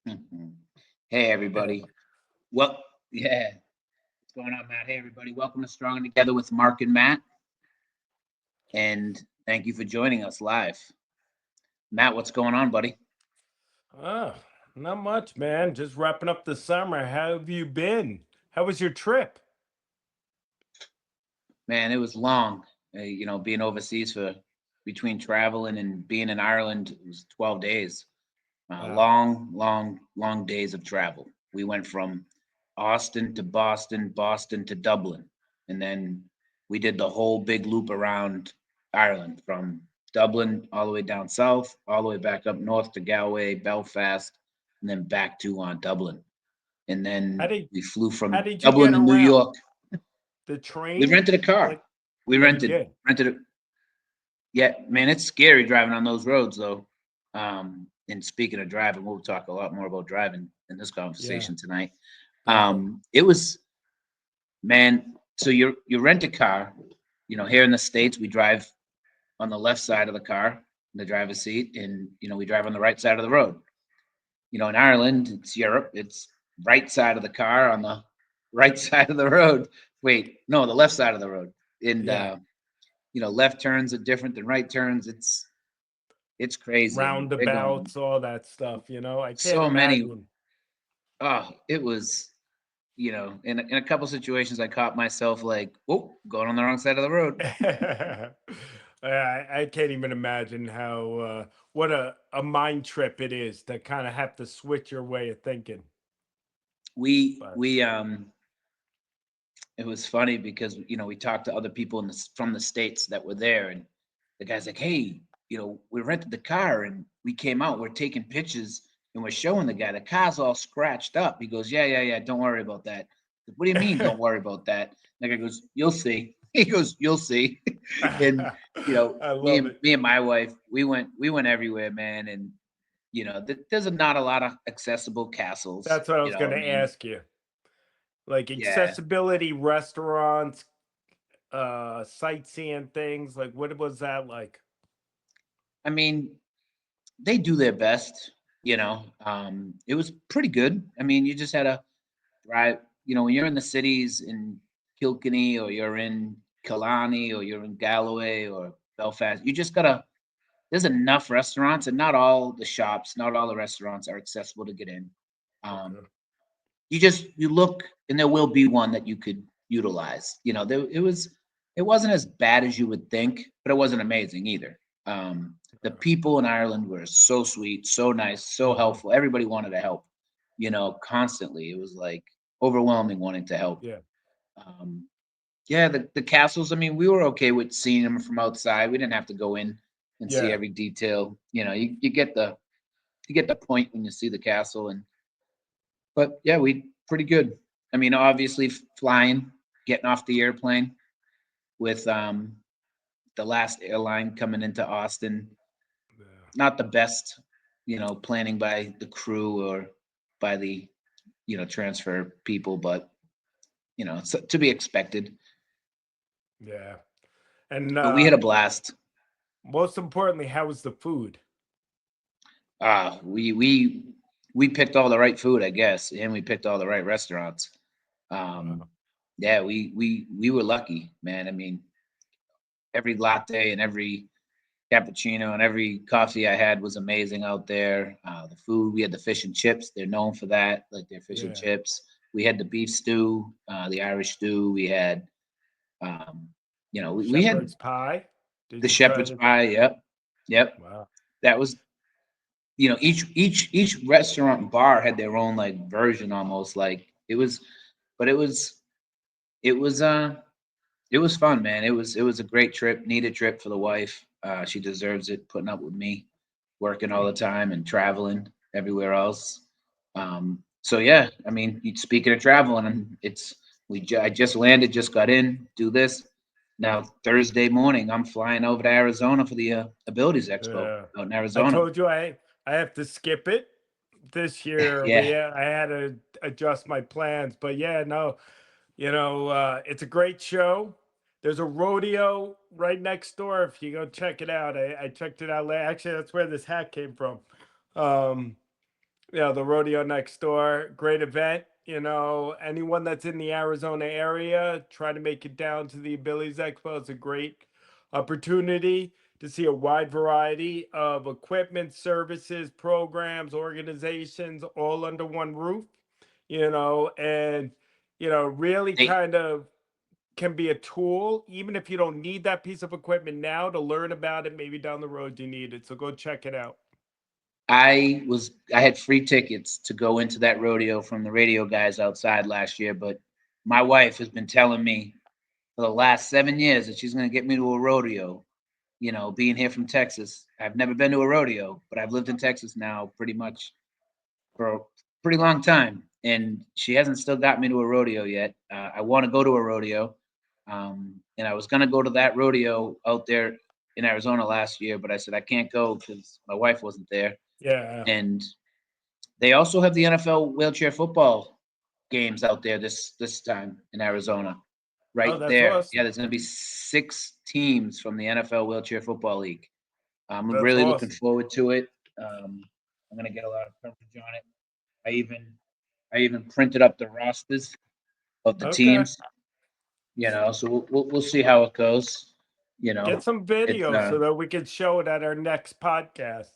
Mhm. Hey, everybody. Well, yeah. What's going on, Matt? Hey, everybody. Welcome to Strong Together with Marc and Matt. And thank you for joining us live. Matt, what's going on, buddy? Oh, not much, man. Just wrapping up the summer. How have you been? How was your trip? Man, it was long. Being overseas for between traveling and being in Ireland, it was 12 days. Wow. Long, long, long days of travel. We went from Austin to Boston, Boston to Dublin, and then we did the whole big loop around Ireland from Dublin all the way down south, all the way back up north to Galway, Belfast, and then back to Dublin. And How then did we flew how from did you Dublin get to New around? York. The We train? rented a car. Like, We oh, you rented did. rented a Yeah, man, it's scary driving on those roads, though. And speaking of driving, we'll talk a lot more about driving in this Yeah, conversation tonight. definitely. It was, man. So you rent a car. Here in the states, we drive on the left side of the car, in the driver's seat, and we drive on the right side of the road. In Ireland, it's Europe. It's right side of the car on the right side of the road. Wait, no, the left side of the road. And Yeah, left turns are different than right turns. It's crazy. I mean, we're going roundabouts, all that stuff. I can't so many. imagine. Oh, it was, in a couple situations, I caught myself like, oh, going on the wrong side of the road. I can't even imagine how what a mind trip it is to kind of have to switch your way of thinking. We But we It was funny because we talked to other people from the states that were there, and the guy's like, hey, we rented the car and we came out. We're taking pictures and we're showing the guy the car's all scratched up. He goes, yeah, yeah, yeah. Don't worry about that. What do you mean? Don't worry about that. The guy goes, you'll see. He goes, you'll see. And I love it. me and my wife, we went everywhere, man. And there's not a lot of accessible castles. That's what I You was know, going I to mean, ask you. Like yeah. accessibility, restaurants, sightseeing things. Like, what was that like? I mean, they do their best. It was pretty good. I mean, you just had to drive. When you're in the cities in Kilkenny or you're in Killarney or you're in Galloway or Belfast, you just gotta. There's enough restaurants, and not all the shops, not all the restaurants are accessible to get in. Um, Okay. you look, and there will be one that you could utilize. It wasn't as bad as you would think, but it wasn't amazing either. The people in Ireland were so sweet, so nice, so Hmm. helpful. Everybody wanted to help, constantly. It was like overwhelming wanting to help. Yeah. Um, yeah, the castles. I mean, we were okay with seeing them from outside. We didn't have to go in and see Yeah. every detail. You get the point when you see the castle. But yeah, we pretty good. I mean, obviously flying, getting off the airplane with the last airline coming into Austin. Yeah. Not the best, planning by the crew or by the transfer people, but it's to be expected. Yeah. And But we had a blast. most importantly, how was the food? We picked all the right food, I guess, and we picked all the right restaurants. Um, Wow. yeah, we were lucky, man. I mean, every latte and every cappuccino and every coffee I had was amazing out there. The food, we had the fish and chips. They're known for that, like their fish and Yeah. chips. We had the beef stew, the Irish stew. We had, um, we had Shepherd's pie. Did the you try shepherd's the? pie. Yep, yep. Wow. That was, each restaurant and bar had their own like version almost. Like it was, but it was it was fun, man. It was a great trip, needed trip for the wife. She deserves it, putting up with me, working all the time and traveling everywhere else. So yeah, I mean, speaking of traveling, I just landed, just got in, do this. Now Thursday morning, I'm flying over to Arizona for the Abilities Expo Yeah. out in I Arizona. told you I have to skip it this year. Yeah, I had to adjust my plans, but yeah, no, it's a great show. There's a rodeo right next door. If you go check it out, I checked it out. Actually, that's where this hat came from. Um, The rodeo next door, great event. Anyone that's in the Arizona area, try to make it down to the Billy's Expo. It's a great opportunity to see a wide variety of equipment, services, programs, organizations, all under one roof. And really They, kind of can be a tool, even if you don't need that piece of equipment now, to learn about it. Maybe down the road you need it. So go check it out. I had free tickets to go into that rodeo from the radio guys outside last year, but my wife has been telling me for the last 7 years that she's going to get me to a rodeo. Being here from Texas, I've never been to a rodeo, but I've lived in Texas now pretty much for a pretty long time, and she hasn't still got me to a rodeo yet. I want to go to a rodeo, and I was going to go to that rodeo out there in Arizona last year, but I said I can't go because my wife wasn't there. Yeah. And they also have the NFL wheelchair football games out there this time in Arizona, Oh, right that's there. Yeah, awesome. there's going to be 6 teams from the NFL Wheelchair Football League. I'm That's really looking awesome. forward to it. I'm going to get a lot of coverage on it. I even I even printed up the rosters of the Okay. teams. So we'll see how it goes. You Get know, some it's video so that we can show it at our next podcast.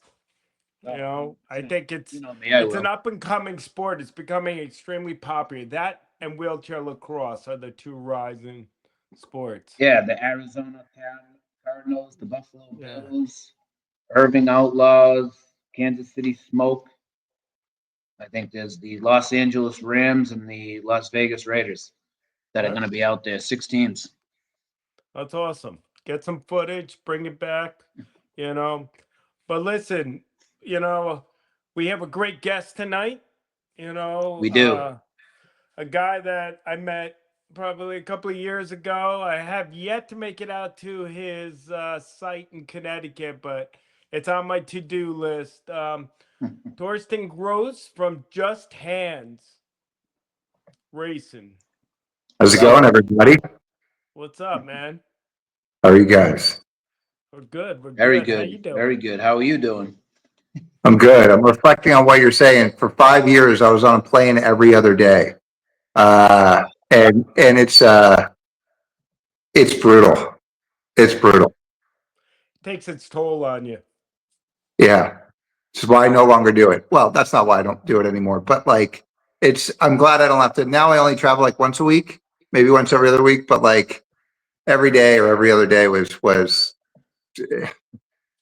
oh, I 100%. think You it's know me, I it's an will. up and coming sport. It's becoming extremely popular. That and wheelchair lacrosse are the two rising sports. Yeah, the Arizona Cardinals, the Buffalo Yeah. Bills, Irving Outlaws, Kansas City Smoke. I think there's the Los Angeles Rams and the Las Vegas Raiders that are Huh? going to be out there. 6 teams. That's awesome. Get some footage, bring it back, you know. But listen, you know, we have a great guest tonight, you know, We do. a guy that I met probably a couple of years ago. I have yet to make it out to his site in Connecticut, but it's on my to-do list. Torsten Gross from Just Hands Racing. How's it going, Welcome. everybody? What's up, man? How are you guys? We're good. We're Very good. How you good. Very doing? good. How are you doing? I'm good. I'm reflecting on what you're saying. For 5 years, I was on a plane every other day, Wow. and it's brutal. It's brutal. Takes its toll on you. Yeah, this is why I no longer do it. Well, that's not why I don't do it anymore. But like, it's. I'm glad I don't have to. Now I only travel like once a week, maybe once every other week. But like every day or every other day was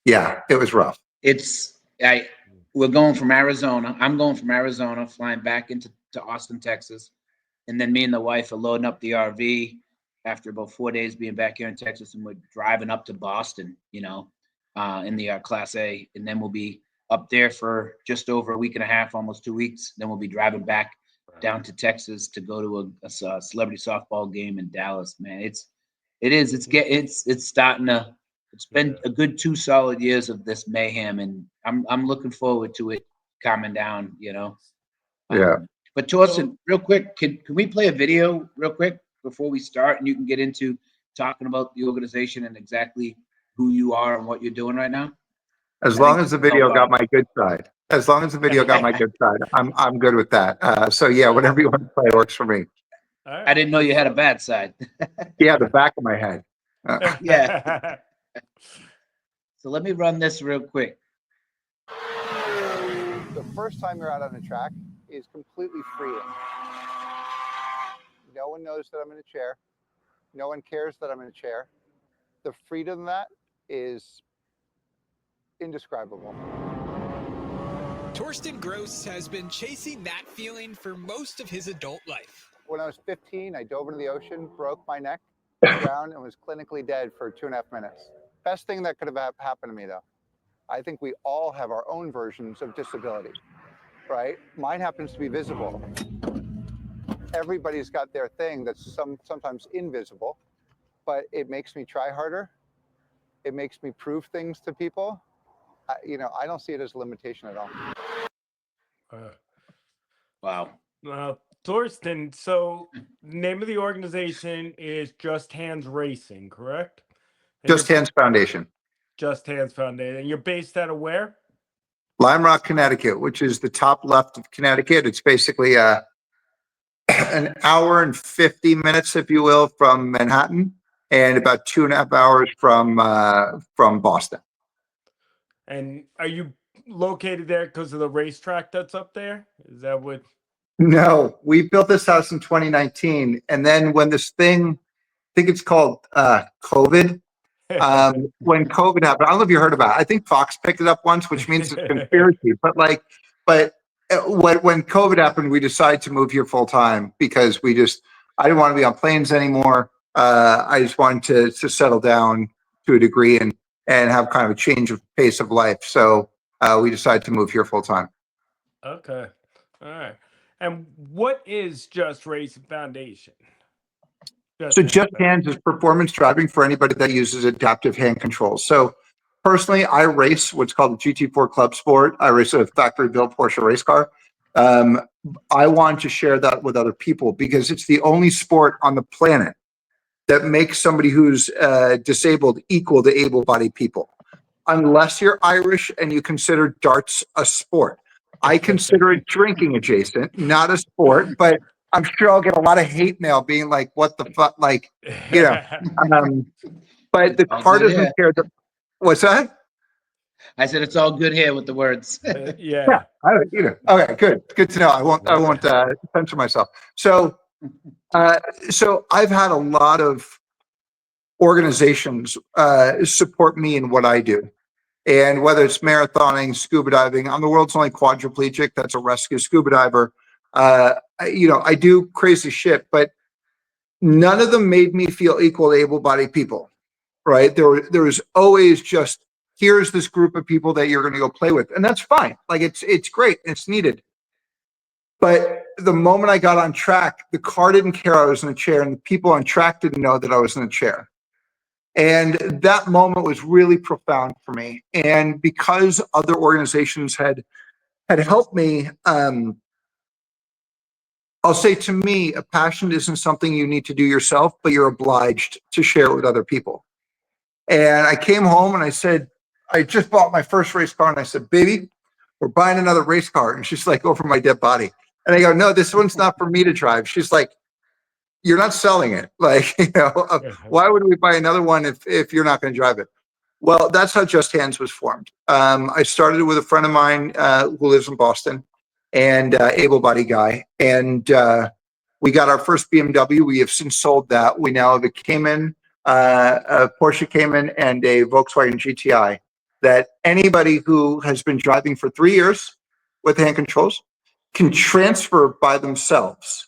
yeah, it was rough. It's I we're going from Arizona. I'm going from Arizona, flying back into to Austin, Texas. And then me and the wife are loading up the RV after about 4 days being back here in Texas, and we're driving up to Boston, in the Class A, and then we'll be up there for just over a week and a half, almost 2 weeks. Then we'll be driving back down to Texas to go to a celebrity softball game in Dallas. Man, it's starting to. It's been Yeah. a good 2 solid years of this mayhem, and I'm looking forward to it calming down. Yeah. But So Torsten, real quick, can we play a video real quick before we start, and you can get into talking about the organization and exactly who you are and what you're doing right now? As I think long this as the will help video got out. my good side. As long as the video got my good side, I'm good with that. So yeah, whatever you want to play works for me. all I right, didn't know you let's had a bad side. Yeah, the back of my head. Yeah. So let me run this real quick. The first time you're out on a track is completely freeing. No one knows that I'm in a chair. No one cares that I'm in a chair. The freedom that is indescribable. Torsten Gross has been chasing that feeling for most of his adult life. When I was 15, I dove into the ocean, broke my neck, drowned, and was clinically dead for 2.5 minutes. Best thing that could have happened to me, though. I think we all have our own versions of disability, right? Mine happens to be visible. Everybody's got their thing that's sometimes invisible, but it makes me try harder. It makes me prove things to people. I don't see it as a limitation at all. Wow. Thorsten, so name of the organization is Just Hands Racing, correct? And Just Hands Foundation. Just Hands Foundation. And you're based out of where? Lime Rock, Connecticut, which is the top left of Connecticut. It's basically an hour and 50 minutes, if you will, from Manhattan, and about 2.5 hours from Boston. And are you located there because of the racetrack that's up there? Is that what? No, we built this house in 2019, and then when this thing, I think it's called COVID. When COVID happened, I don't know if you heard about it. I think Fox picked it up once, which means it's conspiracy. But when COVID happened, we decided to move here full time because I didn't want to be on planes anymore. I just wanted to settle down to a degree and have kind of a change of pace of life. So we decided to move here full time. Okay, all right. And what is Just Racing Foundation? So Just Hands is performance driving for anybody that uses adaptive hand controls. So personally, I race what's called the GT4 Club Sport. I race a factory-built Porsche race car. I want to share that with other people because it's the only sport on the planet that makes somebody who's disabled equal to able-bodied people. Unless you're Irish and you consider darts a sport. I consider it drinking adjacent, not a sport, but I'm sure I'll get a lot of hate mail being like, what the fuck? Like, you know, but the car doesn't care. What's that? I said, it's all good here with the words. Yeah. Okay, good to know. I won't censor myself. So I've had a lot of organizations support me in what I do. And whether it's marathoning, scuba diving, I'm the world's only quadriplegic that's a rescue scuba diver. I do crazy shit, but none of them made me feel equal to able-bodied people, right? There was always just, here's this group of people that you're going to go play with. And that's fine. Like, it's great. It's needed. But the moment I got on track, the car didn't care I was in a chair, and the people on track didn't know that I was in a chair. And that moment was really profound for me. And because other organizations had helped me, I'll say, to me, a passion isn't something you need to do yourself, but you're obliged to share it with other people. And I came home and I said, I just bought my first race car, and I said, baby, we're buying another race car. And she's like, over my dead body. And I go, no, this one's not for me to drive. She's like, you're not selling it. Like, why would we buy another one if you're not going to drive it? Well, that's how Just Hands was formed. I started with a friend of mine who lives in Boston, and able-bodied guy. And we got our first BMW. We have since sold that. We now have a Cayman, a Porsche Cayman, and a Volkswagen GTI that anybody who has been driving for 3 years with hand controls can transfer by themselves.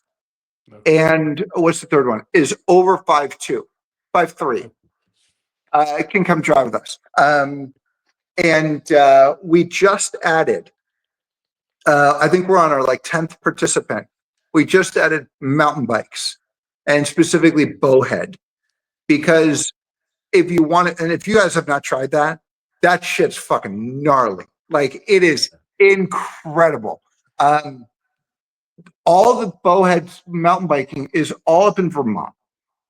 And what's the third one? Is over 5'2", 5'3". Can come drive with us. We just added, I think we're on our 10th participant. We just added mountain bikes, and specifically bowhead, because if you want it, and if you guys have not tried that shit's fucking gnarly. Like, it is incredible. All the bowhead mountain biking is all up in Vermont,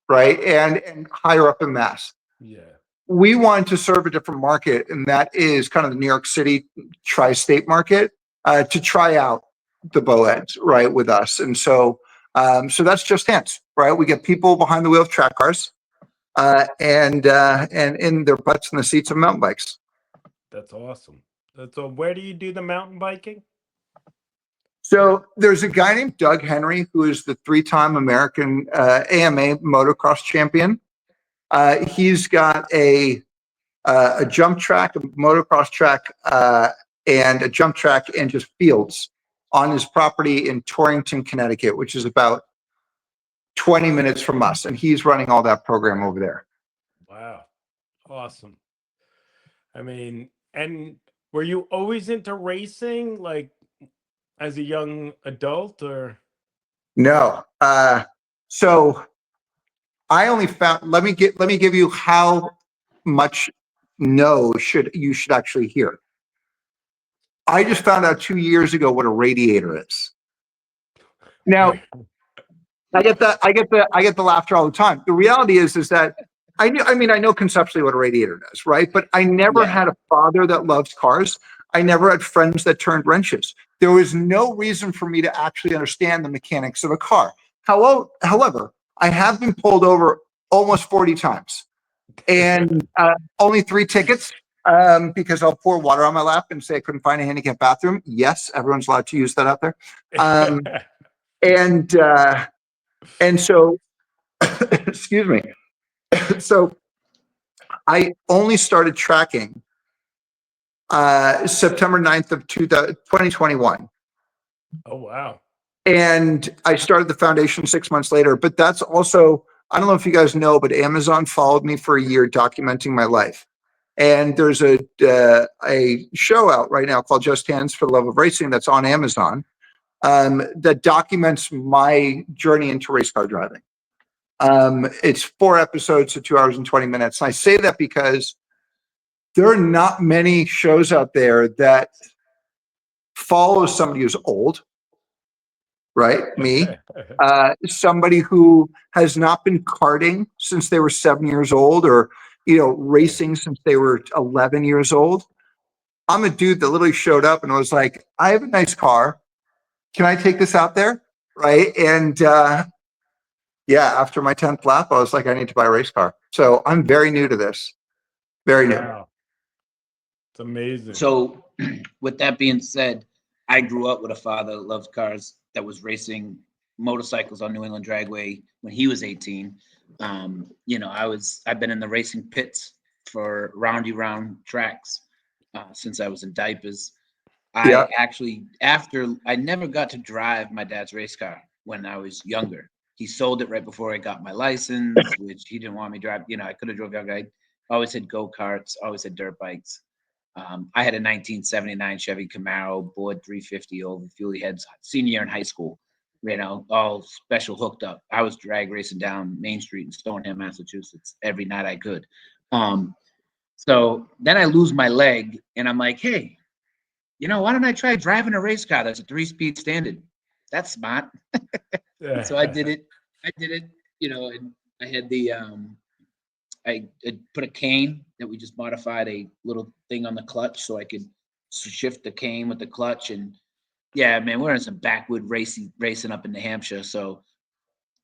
right? And higher up in Mass. Yeah. We wanted to serve a different market, and that is kind of the New York City tri-state market, to try out the bowheads, right, with us. And so that's Just Hands, right? We get people behind the wheel of track cars, and in their butts in the seats of mountain bikes. That's awesome. Where do you do the mountain biking? So there's a guy named Doug Henry, who is the 3-time American AMA motocross champion. He's got a jump track, a motocross track, and a jump track and just fields on his property in Torrington, Connecticut, which is about 20 minutes from us. And he's running all that program over there. Wow. Awesome. I mean, and were you always into racing, like as a young adult, or? No. So I only found, let me give you how much you should actually hear. I just found out 2 years ago what a radiator is. Now, I get the laughter all the time. The reality is that I know conceptually what a radiator does, right? But I never had a father that loves cars. I never had friends that turned wrenches. There was no reason for me to actually understand the mechanics of a car. However, I have been pulled over almost 40 times and only 3 tickets because I'll pour water on my lap and say I couldn't find a handicap bathroom. Yes, everyone's allowed to use that out there. And so, excuse me. So I only started tracking September 9th of 2021. Oh, wow. And I started the foundation 6 months later. But that's also, I don't know if you guys know, but Amazon followed me for a year documenting my life. And there's a show out right now called Just Hands for the Love of Racing that's on Amazon that documents my journey into race car driving. It's 4 episodes, so 2 hours and 20 minutes. And I say that because there are not many shows out there that follow somebody who's old, right? Me, somebody who has not been karting since they were 7 years old, or racing since they were 11 years old. I'm a dude that literally showed up and was like, I have a nice car. Can I take this out there? Right. And after my 10th lap, I was like, I need to buy a race car. So I'm very new to this. Very new. It's amazing. So with that being said, I grew up with a father that loved cars, that was racing motorcycles on New England Dragway when he was 18. I've been in the racing pits for roundy round tracks since I was in diapers. I actually, I never got to drive my dad's race car when I was younger. He sold it right before I got my license, which he didn't want me to drive. I could have drove younger. I always had go-karts, always had dirt bikes. I had a 1979 Chevy Camaro, board 350 over fuel heads, senior year in high school, all special hooked up. I was drag racing down Main Street in Stoneham, Massachusetts every night I could. So then I lose my leg and I'm like, hey, why don't I try driving a race car that's a 3-speed standard? That's smart. So I did it. And I had the I put a cane that we just modified a little thing on the clutch so I could shift the cane with the clutch. And yeah, man, we're in some backwood racing up in New Hampshire. So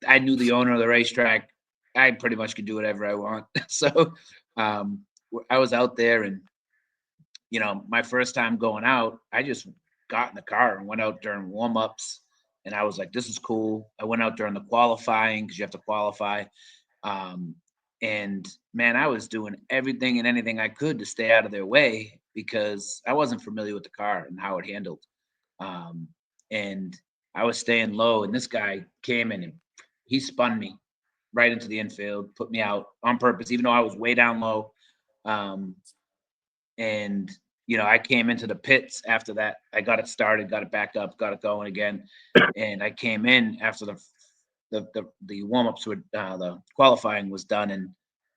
I knew the owner of the racetrack. I pretty much could do whatever I want. So I was out there, and my first time going out, I just got in the car and went out during warm-ups, and I was like, this is cool. I went out during the qualifying because you have to qualify. And man, I was doing everything and anything I could to stay out of their way because I wasn't familiar with the car and how it handled. And I was staying low, and this guy came in and he spun me right into the infield, put me out on purpose, even though I was way down low. And I came into the pits after that. I got it started, got it back up, got it going again. And I came in after the warm-ups were the qualifying was done, and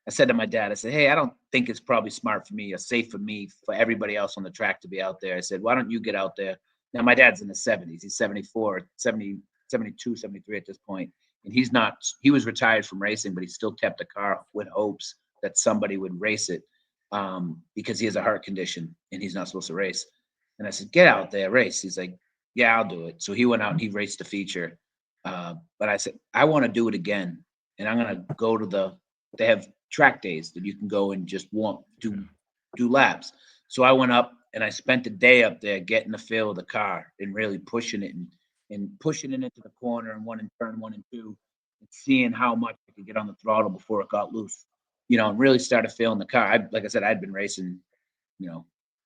I said to my dad, I said, hey, I don't think it's probably smart for me or safe for me, for everybody else on the track to be out there. I said, why don't you get out there? Now my dad's in the 70s. He's 74, 70, 72, 73 at this point. And he was retired from racing, but he still kept the car with hopes that somebody would race it because he has a heart condition and he's not supposed to race. And I said, get out there, race. He's like, yeah, I'll do it. So he went out and he raced the feature. But I said, I want to do it again. And I'm going to go to they have track days that you can go and just do laps. So I went up and I spent the day up there getting the feel of the car and really pushing it and pushing it into the corner and turn 1 and 2 and seeing how much I could get on the throttle before it got loose, and really started feeling the car. Like I said, I'd been racing,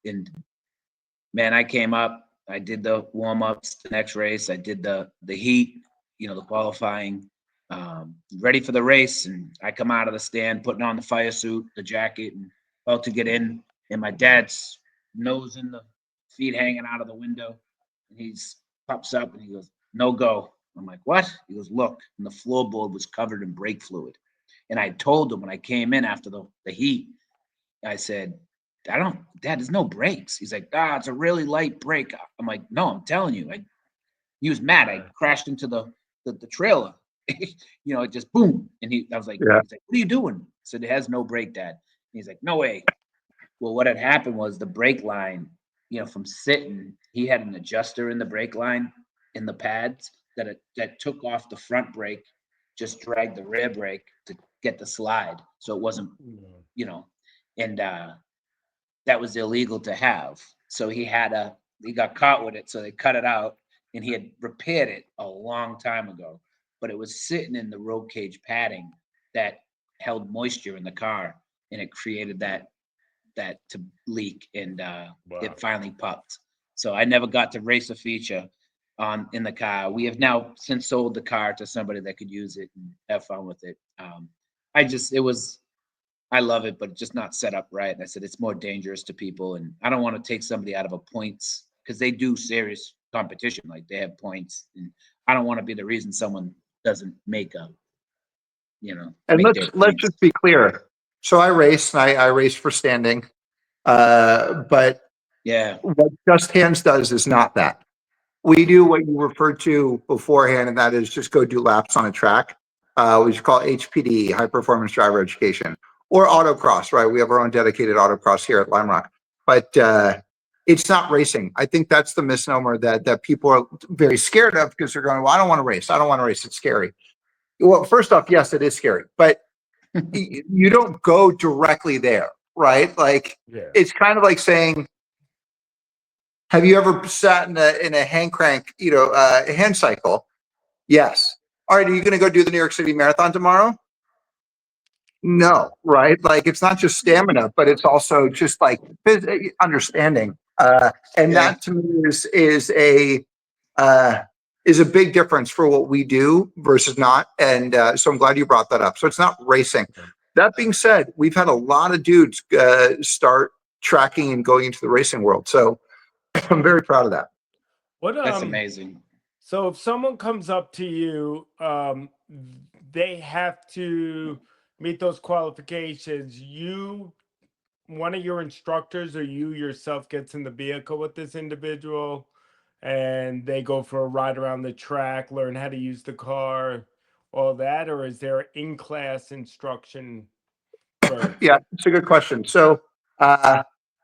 and man, I came up, I did the warm-ups, the next race, I did the heat, the qualifying, ready for the race. And I come out of the stand, putting on the fire suit, the jacket, and about to get in. And my dad's nose in the feet hanging out of the window. And he pops up and he goes, no go. I'm like, what? He goes, look. And the floorboard was covered in brake fluid. And I told him when I came in after the heat, I said, Dad, there's no brakes. He's like, it's a really light brake. I'm like, no, I'm telling you. He was mad. I crashed into the trailer. It just boom. And I was like, he's like, what are you doing? I said, it has no brake, Dad. And he's like, no way. Well, what had happened was the brake line from sitting, he had an adjuster in the brake line in the pads that took off the front brake, just dragged the rear brake to get the slide, so it wasn't, and that was illegal to have. So he got caught with it, so they cut it out, and he had repaired it a long time ago, but it was sitting in the roll cage padding that held moisture in the car, and it created that to leak, and it finally popped. So I never got to race a feature in the car. We have now since sold the car to somebody that could use it and have fun with it. I love it, but just not set up right. And I said, it's more dangerous to people, and I don't want to take somebody out of a points, because they do serious competition. Like, they have points, and I don't want to be the reason someone doesn't make And make let's their let's points. just be clear. So I race, and I race for standing. But Yeah. what Just Hands does is not that. We do what you referred to beforehand, and that is just go do laps on a track, which is called HPD, High Performance Driver Education, or autocross, right? We have our own dedicated autocross here at Lime Rock. But it's not racing. I think that's the misnomer that people are very scared of, because they're going, well, I don't want to race. I don't want to race. It's scary. Well, first off, yes, it is scary, but you don't go directly there, right? Like, it's kind of like saying, have you ever sat in a hand crank, hand cycle? Yes. All right. Are you going to go do the New York City Marathon tomorrow? No, right? Like, it's not just stamina, but it's also just like understanding. And that to me is a big difference for what we do versus not. And so I'm glad you brought that up. So it's not racing. That being said, we've had a lot of dudes start tracking and going into the racing world. So I'm very proud of that. That's amazing. So if someone comes up to you, they have to meet those qualifications. One of your instructors, or you yourself, gets in the vehicle with this individual, and they go for a ride around the track, learn how to use the car, all that, or is there in-class instruction first? Yeah, it's a good question. So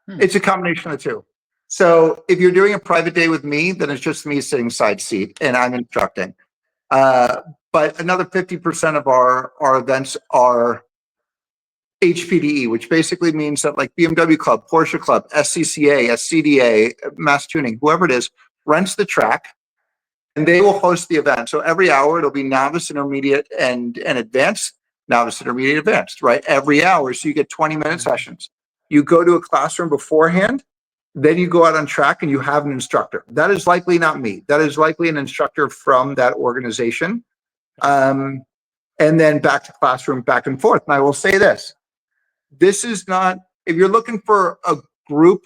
it's a combination of the two. So if you're doing a private day with me, then it's just me sitting side seat and I'm instructing. But another 50% of our events are HPDE, which basically means that, like, BMW Club, Porsche Club, SCCA, SCDA, Mass Tuning, whoever it is, rents the track, and they will host the event. So every hour it'll be novice, intermediate, and advanced. Novice, intermediate, advanced, right? Every hour. So you get 20-minute sessions. You go to a classroom beforehand, then you go out on track and you have an instructor. That is likely not me. That is likely an instructor from that organization. And then back to classroom, back and forth. And I will say this is not, if you're looking for a group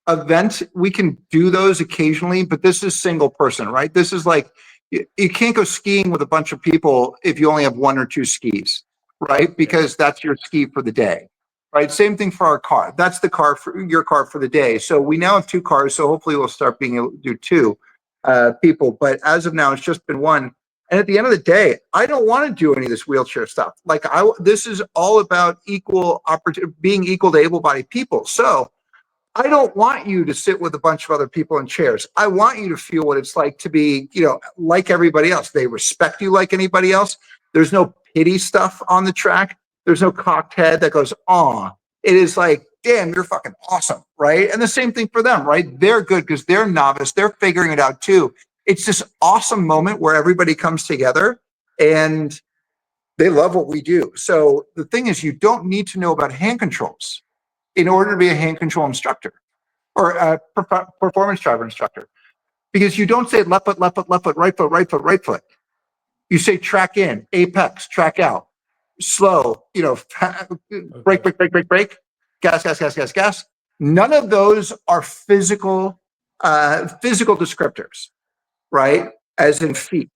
event, we can do those occasionally, but this is single person, right? This is like, you can't go skiing with a bunch of people if you only have one or two skis, right? Because that's your ski for the day, right? Same thing for our car. That's the car for your car for the day. So we now have two cars. So hopefully we'll start being able to do two people. But as of now, it's just been one. And at the end of the day, I don't want to do any of this wheelchair stuff. Like, this is all about equal opportunity, being equal to able-bodied people. So I don't want you to sit with a bunch of other people in chairs. I want you to feel what it's like to be, like everybody else. They respect you like anybody else. There's no pity stuff on the track. There's no cocked head that goes, aw. It is like, damn, you're fucking awesome, right? And the same thing for them, right? They're good because they're novice. They're figuring it out too. It's this awesome moment where everybody comes together and they love what we do. So the thing is, you don't need to know about hand controls in order to be a hand control instructor or a performance driver instructor, because you don't say left foot, left foot, left foot, right foot, right foot, right foot. You say track in, apex, track out, slow, brake, brake, brake, brake, brake, gas, gas, gas, gas, gas. None of those are physical descriptors, right? As in feet.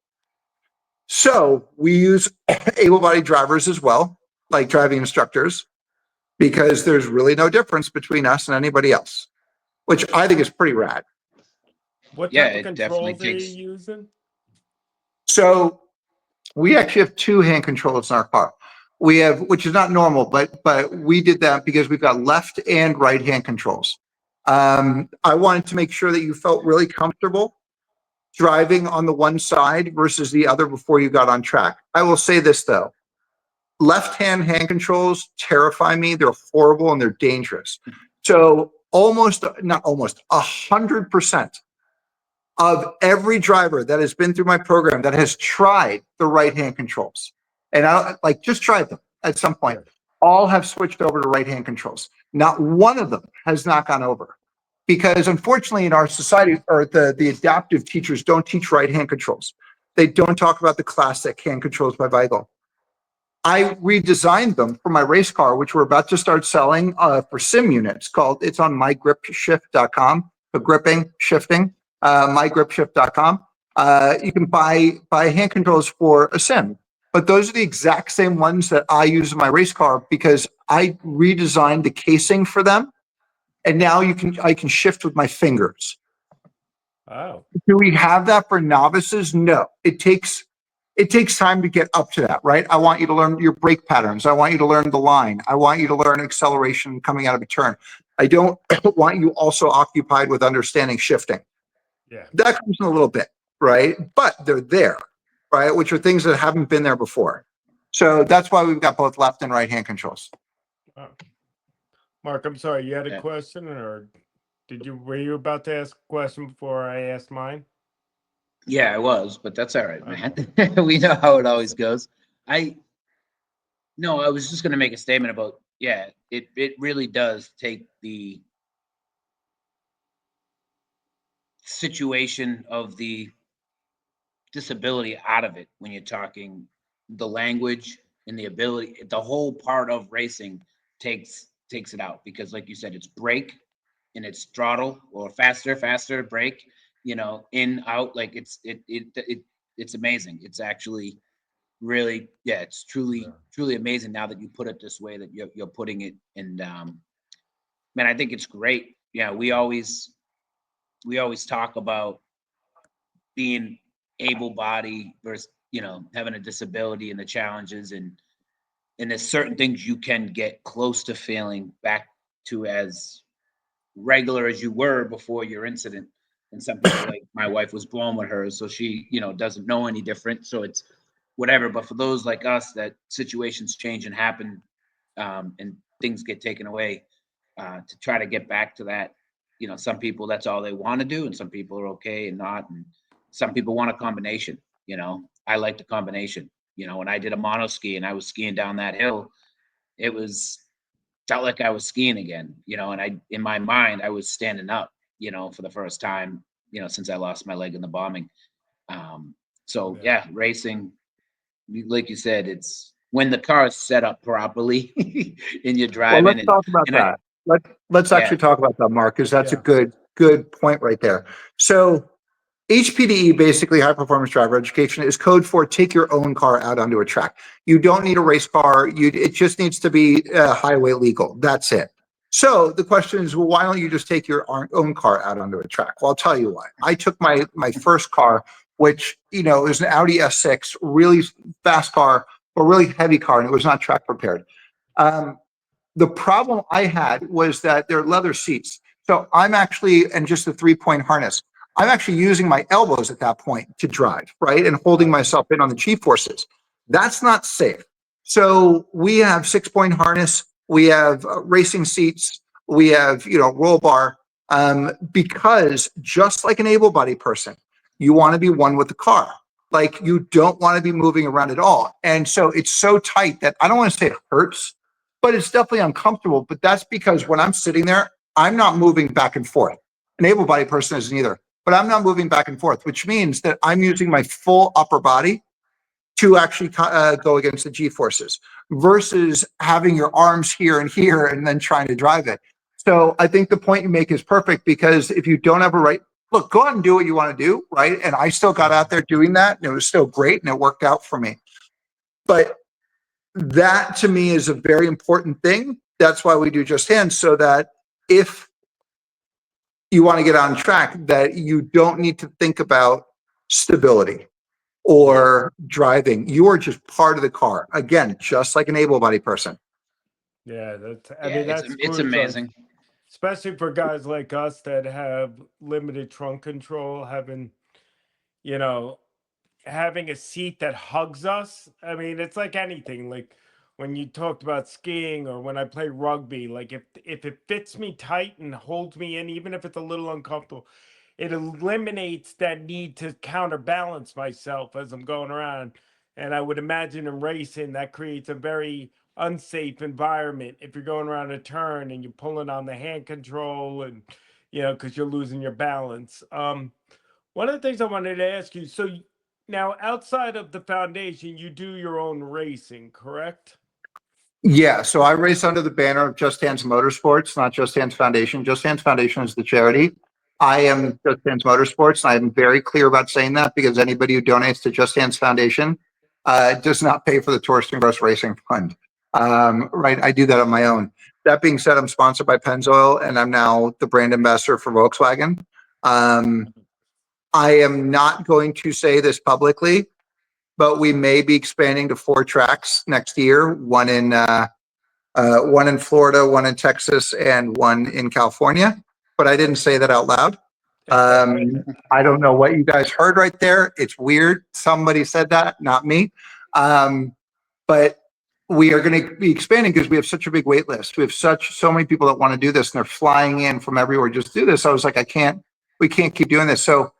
So we use able-bodied drivers as well, like driving instructors, because there's really no difference between us and anybody else, which I think is pretty rad. What type of controls are you using? So we actually have two hand controls in our car. We have, which is not normal, but we did that because we've got left and right hand controls. I wanted to make sure that you felt really comfortable driving on the one side versus the other before you got on track. I will say this though, left-hand hand controls terrify me. They're horrible and they're dangerous. So not almost 100% of every driver that has been through my program that has tried the right-hand controls, and I just tried them at some point, all have switched over to right-hand controls. Not one of them has not gone over. Because unfortunately in our society, or the adaptive teachers don't teach right-hand controls. They don't talk about the classic hand controls by Weigel. I redesigned them for my race car, which we're about to start selling for sim units. It's on mygripshift.com, the gripping, shifting, mygripshift.com. You can buy hand controls for a sim. But those are the exact same ones that I use in my race car because I redesigned the casing for them. And now I can shift with my fingers. Oh. Do we have that for novices? No. It takes time to get up to that, right? I want you to learn your brake patterns. I want you to learn the line. I want you to learn acceleration coming out of a turn. I don't want you also occupied with understanding shifting. Yeah. That comes in a little bit, right? But they're there, right? Which are things that haven't been there before. So that's why we've got both left and right hand controls. Oh. Mark, I'm sorry, you had a Yeah. question, or were you about to ask a question before I asked mine? Yeah, I was, but that's all right, man. We know how it always goes. I was just gonna make a statement about, it really does take the situation of the disability out of it when you're talking the language and the ability. The whole part of racing takes it out because, like you said, it's brake and it's throttle or faster brake. In out, like it's amazing. It's actually really, it's truly amazing now that you put it this way that you're putting it. And man, I think it's great. Yeah, we always talk about being able-bodied versus having a disability and the challenges, and there's certain things you can get close to feeling back to as regular as you were before your incident. And some people, like my wife was born with her, so she doesn't know any different, so it's whatever. But for those like us that situations change and happen, and things get taken away, to try to get back to that, some people, that's all they want to do, and some people are okay and not, and some people want a combination. I like the combination. When I did a mono ski and I was skiing down that hill, it felt like I was skiing again, and in my mind I was standing up, for the first time, since I lost my leg in the bombing. So racing, like you said, it's when the car is set up properly and you're driving. Well, let's talk about that. Let's actually talk about that, Mark, because that's a good point right there. So HPDE, basically high performance driver education, is code for take your own car out onto a track. You don't need a race car. It just needs to be highway legal. That's it. So the question is, well, why don't you just take your own car out onto a track? Well, I'll tell you why. I took my first car, which is an Audi S6, really fast car, a really heavy car, and it was not track prepared. The problem I had was that they're leather seats. So I'm actually, and just a 3-point harness, I'm actually using my elbows at that point to drive, right? And holding myself in on the G-forces. That's not safe. So we have 6-point harness, we have racing seats, we have, roll bar, because just like an able-bodied person, you want to be one with the car. Like you don't want to be moving around at all. And so it's so tight that I don't want to say it hurts, but it's definitely uncomfortable. But that's because when I'm sitting there, I'm not moving back and forth. An able-bodied person isn't either, but I'm not moving back and forth, which means that I'm using my full upper body to actually go against the G-forces versus having your arms here and then trying to drive it. So I think the point you make is perfect, because if you don't have a right, look, go out and do what you want to do, right? And I still got out there doing that, and it was still great, and it worked out for me. But that to me is a very important thing. That's why we do just hands, so that if you want to get on track, that you don't need to think about stability or driving. You are just part of the car. Again, just like an able-bodied person. Yeah, It's that's amazing. especially for guys like us that have limited trunk control, you know, having a seat that hugs us. I mean, it's like anything. Like when you talked about skiing or when I play rugby, like if it fits me tight and holds me in, even if it's a little uncomfortable, it eliminates that need to counterbalance myself as I'm going around. And I would imagine in racing that creates a very unsafe environment if you're going around a turn and you're pulling on the hand control and because you're losing your balance. One of the things I wanted to ask you, so now outside of the foundation, you do your own racing, correct? Yeah, so I race under the banner of Just Hands Motorsports, not Just Hands Foundation. Just Hands Foundation is the charity. I am Just Hands Motorsports, and I'm very clear about saying that because anybody who donates to Just Hands Foundation does not pay for the Torsten Gross Racing Fund. Right, I do that on my own. That being said, I'm sponsored by Pennzoil, and I'm now the brand ambassador for Volkswagen. I am not going to say this publicly, but we may be expanding to 4 tracks next year. One in Florida, one in Texas, and one in California. But I didn't say that out loud. I don't know what you guys heard right there. It's weird. Somebody said that, not me. But we are going to be expanding because we have such a big wait list. We have so many people that want to do this, and they're flying in from everywhere just to do this. I was like, we can't keep doing this. So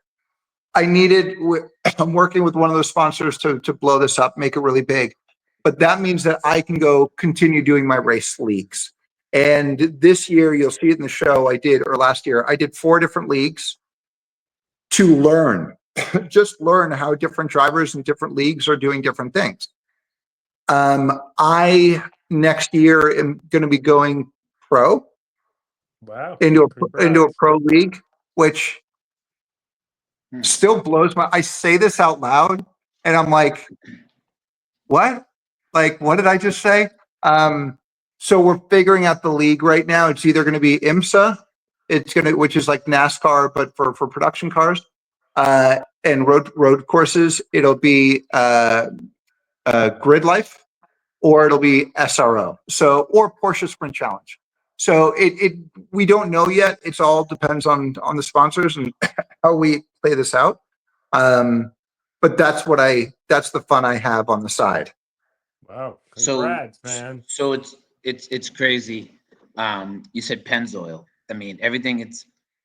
I'm working with one of those sponsors to blow this up, make it really big. But that means that I can go continue doing my race leagues. And this year, you'll see it in the show or last year, I did 4 different leagues to learn, just learn how different drivers in different leagues are doing different things. I next year am going to be going pro. Wow. Into a Congrats. pro league, which still blows I say this out loud and I'm like, what? Like, what did I just say? So we're figuring out the league right now. It's either going to be IMSA, which is like NASCAR, but for production cars, and road courses. It'll be Grid Life, or it'll be SRO. Or Porsche Sprint Challenge. So we don't know yet. It's all depends on the sponsors and how we play this out. But that's the fun I have on the side. Wow. Congrats, man. So it's crazy. You said Pennzoil. I mean,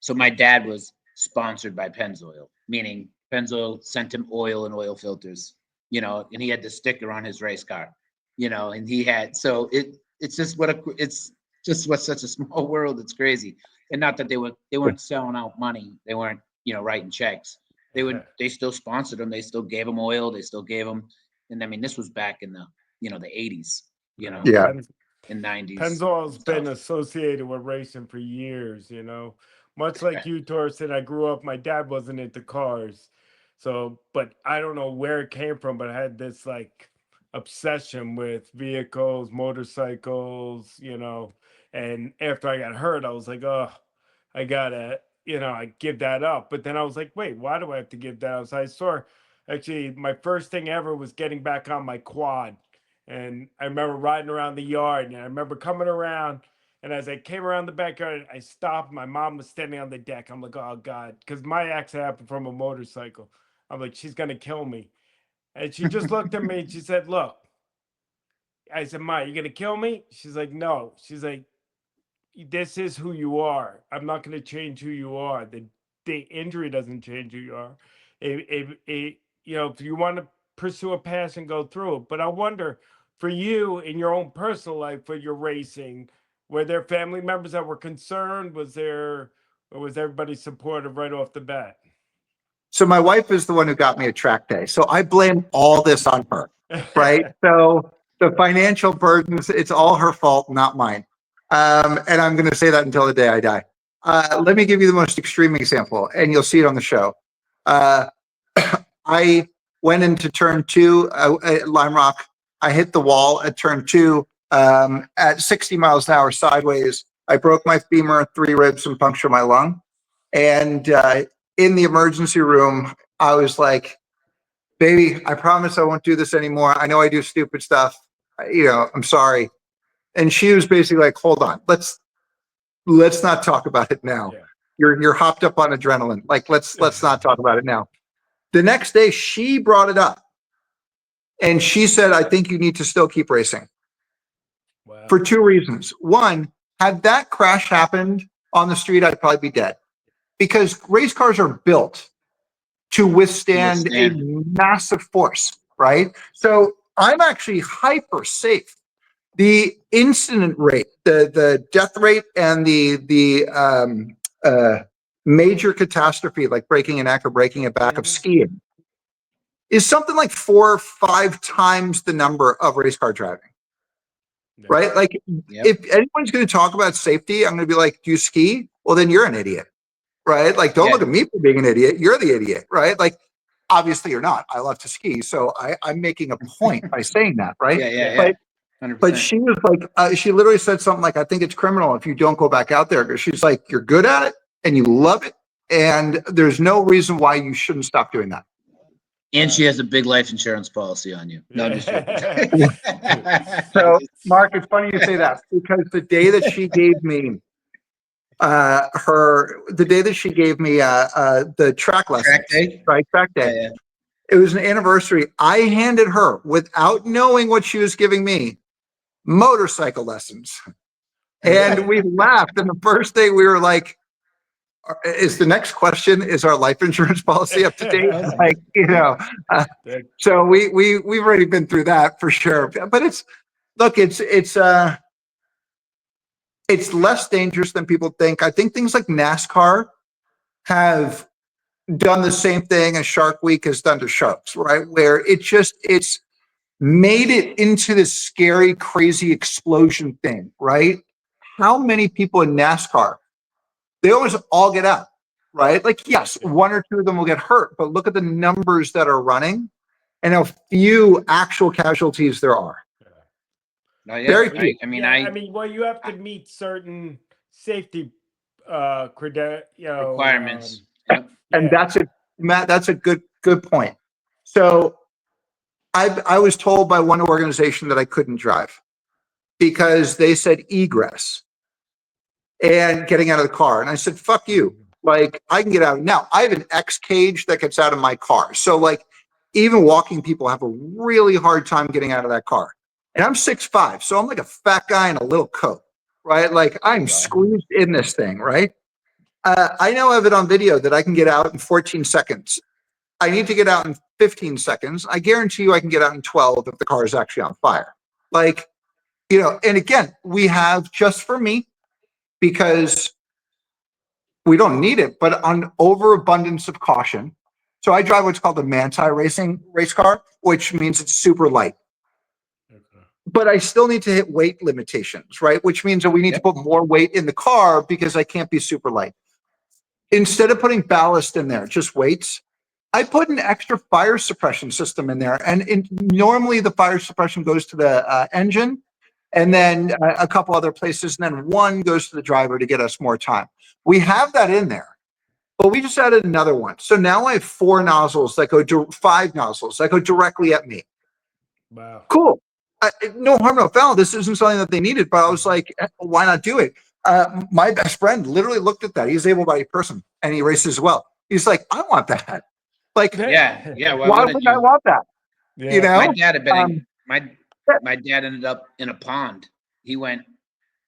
so my dad was sponsored by Pennzoil, meaning Pennzoil sent him oil and oil filters, and he had the sticker on his race car, and he had, so it's just what such a small world. It's crazy. And not that they weren't selling out money. They weren't, writing checks. They still sponsored them. They still gave them oil. They still gave them. And I mean, this was back in the 80s, Yeah. in 90s. Pennzoil's been associated with racing for years, much like you, Torsten. I grew up, my dad wasn't into cars. So, but I don't know where it came from, but I had this like obsession with vehicles, motorcycles, and after I got hurt, I was like, oh, I gotta, I give that up. But then I was like, wait, why do I have to give that up? So I saw, actually, my first thing ever was getting back on my quad. And I remember riding around the yard, and I remember coming around, and as I came around the backyard, I stopped. My mom was standing on the deck. I'm like, oh God, because my accident happened from a motorcycle. I'm like, she's gonna kill me. And she just looked at me and she said, look. I said, Ma, you gonna kill me? She's like, no. She's like, this is who you are. I'm not going to change who you are. The injury doesn't change who you are. If you want to pursue a passion, go through it. But I wonder, for you in your own personal life, for your racing, were there family members that were concerned? Or was everybody supportive right off the bat? So my wife is the one who got me a track day. So I blame all this on her, right? So the financial burdens, it's all her fault, not mine. And I'm going to say that until the day I die. Let me give you the most extreme example, and you'll see it on the show. I went into turn 2 at Lime Rock. I hit the wall at turn 2 at 60 miles an hour sideways. I broke my femur, 3 ribs, and punctured my lung. And in the emergency room, I was like, baby, I promise I won't do this anymore. I know I do stupid stuff. I'm sorry. And she was basically like, hold on, let's let's not talk about it now. Yeah. You're hopped up on adrenaline. Like, let's not talk about it now. The next day she brought it up and she said, I think you need to still keep racing Wow. for two reasons. One, had that crash happened on the street, I'd probably be dead, because race cars are built to withstand a massive force, right? So I'm actually hyper safe. The incident rate, the death rate, and the major catastrophe like breaking a neck or breaking a back of skiing is something like 4 or 5 times the number of race car driving. Yeah. Right? Like, if anyone's going to talk about safety, I'm going to be like, do you ski? Well, then you're an idiot, right? Like, don't look at me for being an idiot. You're the idiot, right? Like, obviously you're not. I love to ski. So I'm making a point by saying that, right? Yeah. 100%. But she was like, she literally said something like, I think it's criminal if you don't go back out there. Because she's like, you're good at it and you love it. And there's no reason why you shouldn't stop doing that. And she has a big life insurance policy on you. No, I'm just joking. So, Mark, it's funny you say that, because the day that she gave me the track lessons, Track day? right? Track day. Yeah. It was an anniversary. I handed her, without knowing what she was giving me, motorcycle lessons. And we laughed. And the first day we were like, is the next question, is our life insurance policy up to date? Like, so we've already been through that for sure. But it's less dangerous than people think. I think things like NASCAR have done the same thing as Shark Week has done to sharks, right? Where it's made it into this scary, crazy explosion thing, right? How many people in NASCAR, they always all get out, right? Like, yes, 1 or 2 of them will get hurt, but look at the numbers that are running and how few actual casualties there are. Very few. I mean, well, you have to meet certain safety requirements. And that's a good point. So I was told by one organization that I couldn't drive because they said egress and getting out of the car. And I said, fuck you. Like, I can get out. Now, I have an X cage that gets out of my car. So, like, even walking people have a really hard time getting out of that car. And I'm 6'5", so I'm like a fat guy in a little coat, right? Like, I'm squeezed in this thing, right? I now have it on video that I can get out in 14 seconds. I need to get out in 15 seconds. I guarantee you I can get out in 12 if the car is actually on fire. Like, and again, we have, just for me, because we don't need it, but on overabundance of caution. So I drive what's called the Manti racing race car, which means it's super light. But I still need to hit weight limitations, right? Which means that we need to put more weight in the car because I can't be super light. Instead of putting ballast in there, just weights, I put an extra fire suppression system in there. And normally the fire suppression goes to the engine, and then a couple other places, and then one goes to the driver to get us more time. We have that in there, but we just added another one. So now I have 4 nozzles that go 5 nozzles that go directly at me. Wow. Cool. No harm, no foul. This isn't something that they needed, but I was like, why not do it? My best friend literally looked at that. He's an able-bodied person, and he races well. He's like, I want that. Like, yeah. Why would I want that? Yeah. My dad had been my dad ended up in a pond. He went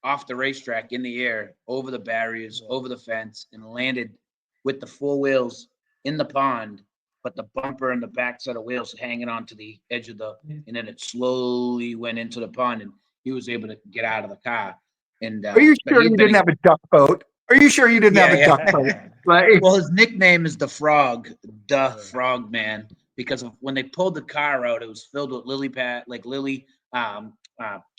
off the racetrack in the air, over the barriers, over the fence, and landed with the 4 wheels in the pond, but the bumper and the back set of wheels hanging onto the edge of and then it slowly went into the pond, and he was able to get out of the car. And are you sure you didn't have a duck boat? Are you sure you didn't have a duck boat? Like, well, his nickname is the Frog Man, because of when they pulled the car out, it was filled with lily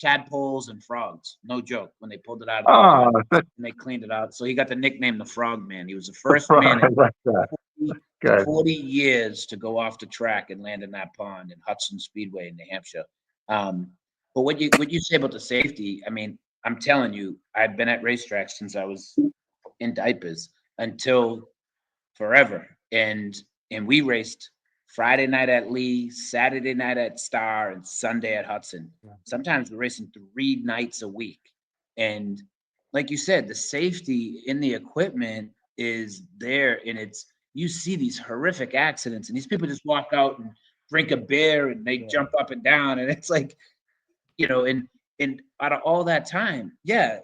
tadpoles and frogs. No joke. When they pulled it out of the car and they cleaned it out, so he got the nickname the Frog Man. He was the first man in 40 years to go off the track and land in that pond in Hudson Speedway in New Hampshire. But what you say about the safety, I mean, I'm telling you, I've been at racetracks since I was in diapers until forever. And we raced Friday night at Lee, Saturday night at Star, and Sunday at Hudson. Sometimes we're racing 3 nights a week. And like you said, the safety in the equipment is there, and you see these horrific accidents, and these people just walk out and drink a beer and they jump up and down, and it's like, and out of all that time, yeah,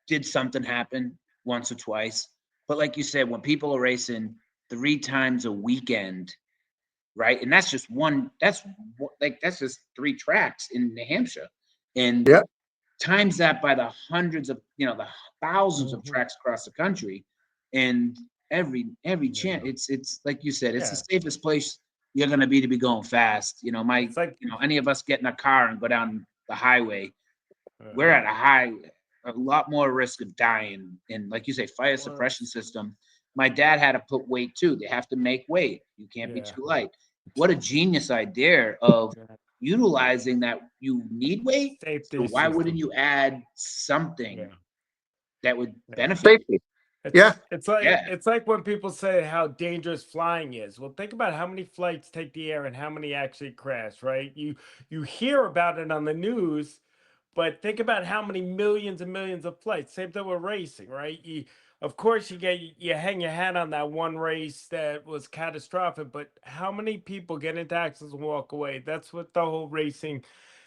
did something happen once or twice? But like you said, when people are racing 3 times a weekend, right? And that's just that's just 3 tracks in New Hampshire. And Yeah. times that by the hundreds of, the thousands of tracks across the country. And every chance, it's like you said, it's the safest place you're gonna be to be going fast. It's like, Any of us get in a car and go down the highway, we're at a lot more risk of dying. And like you say, fire suppression system. My dad had to put weight too. They have to make weight. You can't be too light. What a genius idea of utilizing that you need weight. Safety So why system. wouldn't you add something that would benefit? Safety. It's like when people say how dangerous flying is. Well, think about how many flights take the air and how many actually crash, right? You hear about it on the news, but think about how many millions and millions of flights. Same thing with racing, right? Of course, you hang your hat on that one race that was catastrophic, but how many people get into accidents and walk away? That's what the whole racing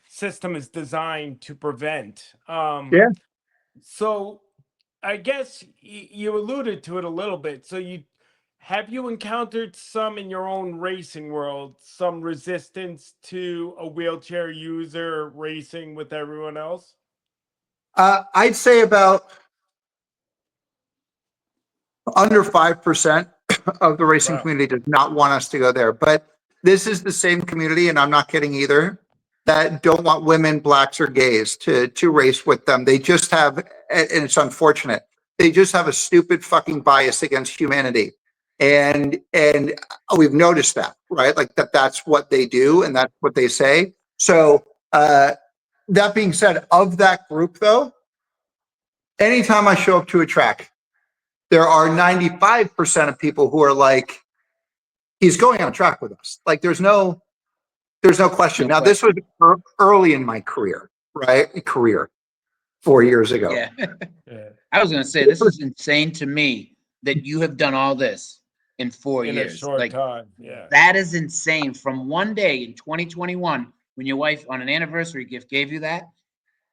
system is designed to prevent. So I guess you alluded to it a little bit. So have you encountered some in your own racing world, some resistance to a wheelchair user racing with everyone else? I'd say about under 5% of the racing community does not want us to go there. But this is the same community, and I'm not kidding either, that don't want women, blacks, or gays to race with them. They just have, and it's unfortunate, they just have a stupid fucking bias against humanity. And we've noticed that, right? Like that's what they do and that's what they say. So that being said, of that group though, anytime I show up to a track, there are 95% of people who are like, he's going on track with us. Like there's no question. Now this was early in my career, right? 4 years ago. Yeah. I was going to say, this is insane to me that you have done all this in 4 years. In a short time. Yeah. That is insane. From one day in 2021, when your wife on an anniversary gift gave you that,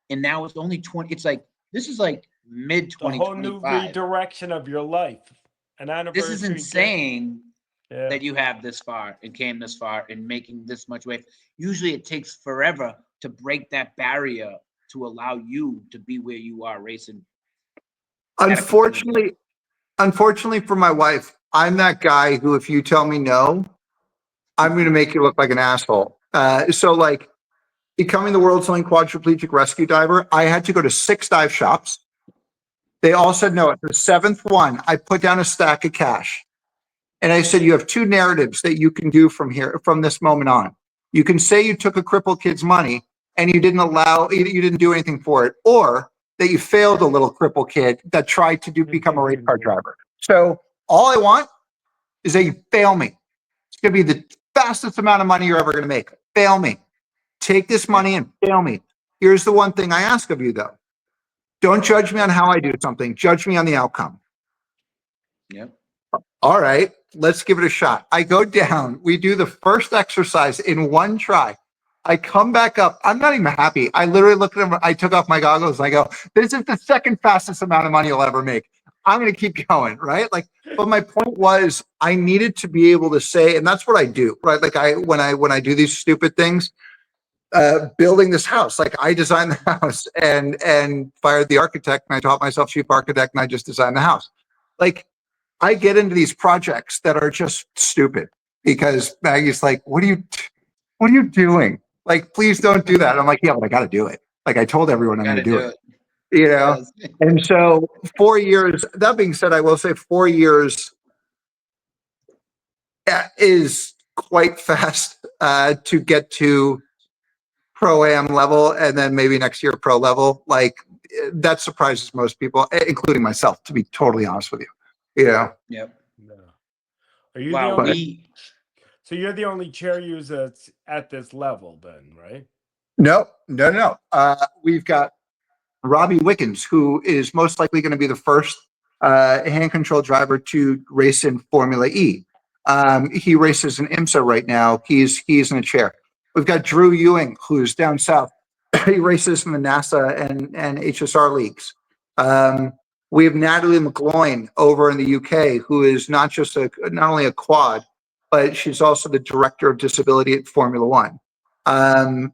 and now it's only 20. It's like, this is like mid 2025. The whole new redirection of your life. An anniversary. This is insane that you have this far and came this far and making this much weight. Usually it takes forever to break that barrier to allow you to be where you are racing. Unfortunately for my wife, I'm that guy who, if you tell me no, I'm going to make you look like an asshole. So like becoming the world's only quadriplegic rescue diver, I had to go to 6 dive shops. They all said no. At the 7th one, I put down a stack of cash. And I said, you have 2 narratives that you can do from this moment on. You can say you took a crippled kid's money and you didn't do anything for it, or that you failed a little crippled kid that tried to become a race car driver. So all I want is that you fail me. It's going to be the fastest amount of money you're ever going to make. Fail me. Take this money and fail me. Here's the one thing I ask of you, though. Don't judge me on how I do something. Judge me on the outcome. Yep. All right, let's give it a shot. I go down. We do the first exercise in one try. I come back up. I'm not even happy. I literally look at him. I took off my goggles. And I go, this is the second fastest amount of money you'll ever make. I'm going to keep going, right? Like, but my point was I needed to be able to say, and that's what I do, right? Like when I do these stupid things, building this house, like I designed the house and fired the architect, and I taught myself chief architect, and I just designed the house. Like I get into these projects that are just stupid because Maggie's like, what are you doing? Like, please don't do that. I'm like, yeah, but I got to do it. Like I told everyone I'm going to do it. You know? And so 4 years, that being said, I will say 4 years is quite fast to get to pro-am level, and then maybe next year pro level. Like that surprises most people, including myself, to be totally honest with you. You know? Yep. No. Are you so you're the only chair user that's at this level then, right? No. We've got Robbie Wickens, who is most likely going to be the first hand control driver to race in Formula E. He races in IMSA right now. He's in a chair. We've got Drew Ewing, who's down south. He races in the NASA and HSR leagues. We have Natalie McGloin over in the UK, who is not only a quad, but she's also the director of disability at Formula One. The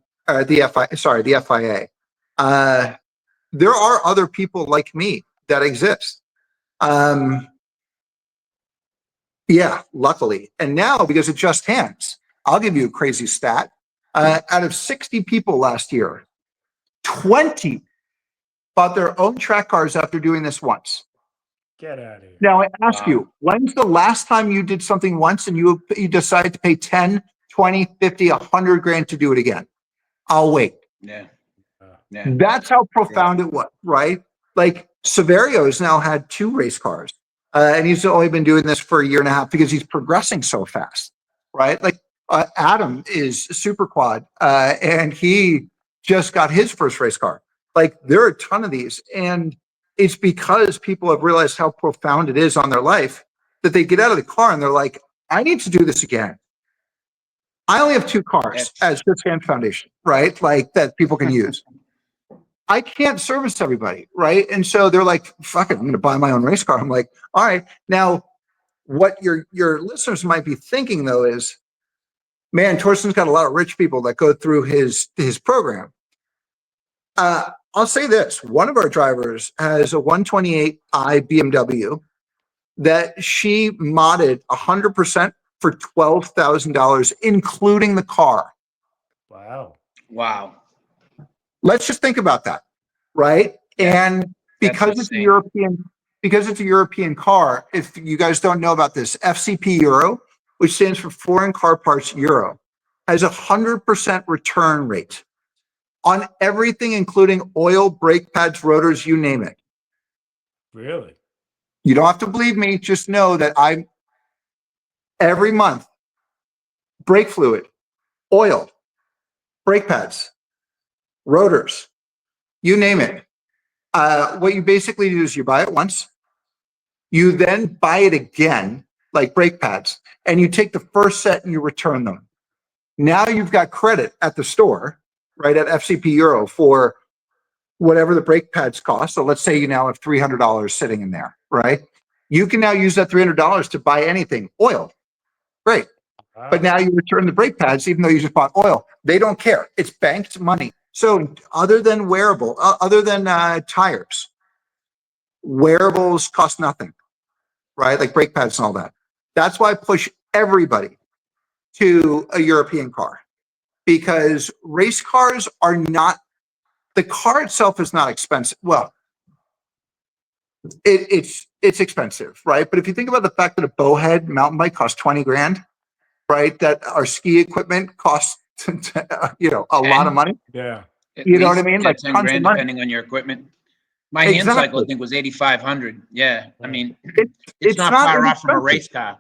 FIA. There are other people like me that exist. Yeah, luckily. And now, because of Just Hands, I'll give you a crazy stat. Out of 60 people last year, 20 bought their own track cars after doing this once. Get out of here. Now, I ask you, when's the last time you did something once and you decided to pay 10, 20, 50, 100 grand to do it again? I'll wait. Yeah. That's how profound it was, right? Like Severio's now had 2 race cars, and he's only been doing this for a year and a half because he's progressing so fast, right? Like Adam is super quad, and he just got his first race car. Like there are a ton of these, and it's because people have realized how profound it is on their life that they get out of the car and they're like, I need to do this again. I only have 2 cars as Just Hand Foundation, right? Like that people can use. I can't service everybody, right? And so they're like, fuck it, I'm going to buy my own race car. I'm like, all right. Now, what your listeners might be thinking, though, is, man, Torsten's got a lot of rich people that go through his program. I'll say this. One of our drivers has a 128i BMW that she modded 100% for $12,000, including the car. Wow. Let's just think about that, right? Yeah, and because it's a European car, if you guys don't know about this, FCP Euro, which stands for Foreign Car Parts Euro, has 100% return rate on everything, including oil, brake pads, rotors, you name it. Really? You don't have to believe me. Just know that every month, brake fluid, oil, brake pads, rotors, you name it. What you basically do is you buy it once, you then buy it again, like brake pads, and you take the first set and you return them. Now you've got credit at the store, right, at FCP Euro for whatever the brake pads cost. So let's say you now have $300 sitting in there, right? You can now use that $300 to buy anything. Oil, great. But now you return the brake pads, even though you just bought oil. They don't care. It's banked money. So other than tires, wearables cost nothing, right? Like brake pads and all that. That's why I push everybody to a European car, because race cars are not, the car itself is not expensive. Well, it's expensive, right? But if you think about the fact that a bowhead mountain bike costs 20 grand, right? That our ski equipment costs, a lot of money. Yeah. You know what I mean? Like 10 tons of grand, money. depending on your equipment. My hand cycle, I think, was 8,500. Yeah. I mean, it's not far off from a race car.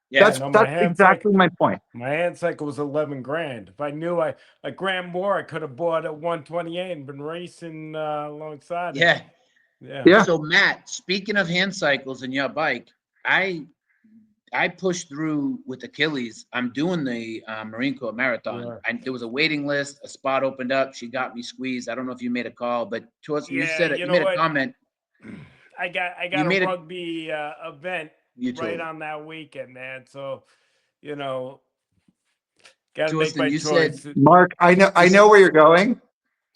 Yeah. That's exactly my point. My hand cycle was 11 grand. If I knew a grand more, I could have bought a 128 and been racing alongside it. Yeah. Yeah. So Matt, speaking of hand cycles and your bike, I pushed through with Achilles. I'm doing the Marine Corps Marathon. Yeah. There was a waiting list. A spot opened up. She got me squeezed. I don't know if you made a call, but Torsten, you said it. You made a comment. I got a rugby event right on that weekend, man. So, got to make my choice. Mark, I know where you're going.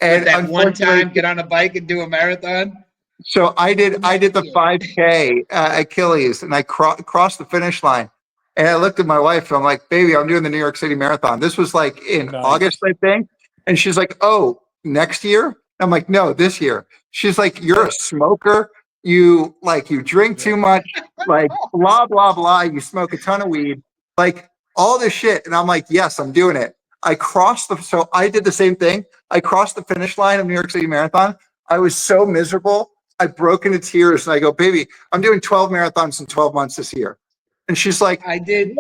And that one time, get on a bike and do a marathon. So I did the 5K Achilles, and I crossed the finish line. And I looked at my wife, and I'm like, baby, I'm doing the New York City Marathon. This was like in August, I think. And she's like, oh, next year? I'm like, no, this year. She's like, you're a smoker. You drink too much, like blah, blah, blah. You smoke a ton of weed, like all this shit. And I'm like, yes, I'm doing it. So I did the same thing. I crossed the finish line of New York City Marathon. I was so miserable. I broke into tears, and I go, baby, I'm doing 12 marathons in 12 months this year. And she's like, I did.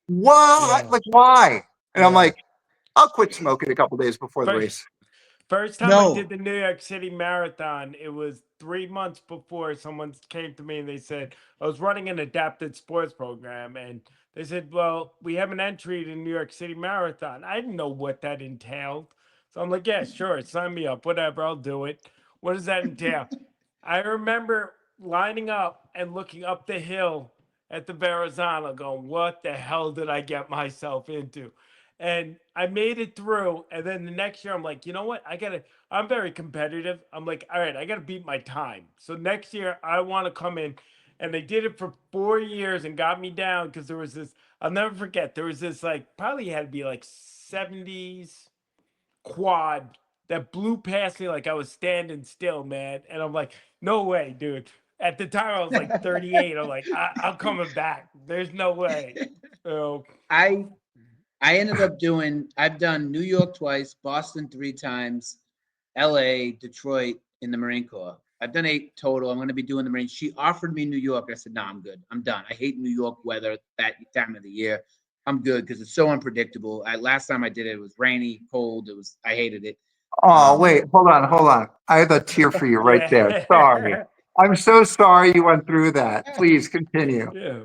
What? Yeah. Like, why? And I'm like, I'll quit smoking a couple days before the race. First time I No. did the New York City Marathon, it was 3 months before someone came to me and they said, I was running an adapted sports program. And they said, well, we have an entry to New York City Marathon. I didn't know what that entailed. So I'm like, yeah, sure, sign me up, whatever, I'll do it. What does that entail? I remember lining up and looking up the hill at the Verrazano going, what the hell did I get myself into? And I made it through. And then the next year, I'm like, you know what? I'm very competitive. I'm like, all right, I got to beat my time. So next year, I want to come in. And they did it for 4 years and got me down because there was this, I'll never forget, there was this like, probably had to be like 70s quad that blew past me like I was standing still, man. And I'm like, no way, dude. At the time, I was like 38. I'm like, I'm coming back. There's no way. So, I ended up I've done New York twice, Boston 3 times, LA, Detroit in the Marine Corps. I've done 8 total. I'm going to be doing the Marine. She offered me New York. I said, no, I'm good. I'm done. I hate New York weather that time of the year. I'm good because it's so unpredictable. Last time I did it, it was rainy, cold. I hated it. Oh, wait, hold on. I have a tear for you right there. Sorry. I'm so sorry you went through that. Please continue. Yeah.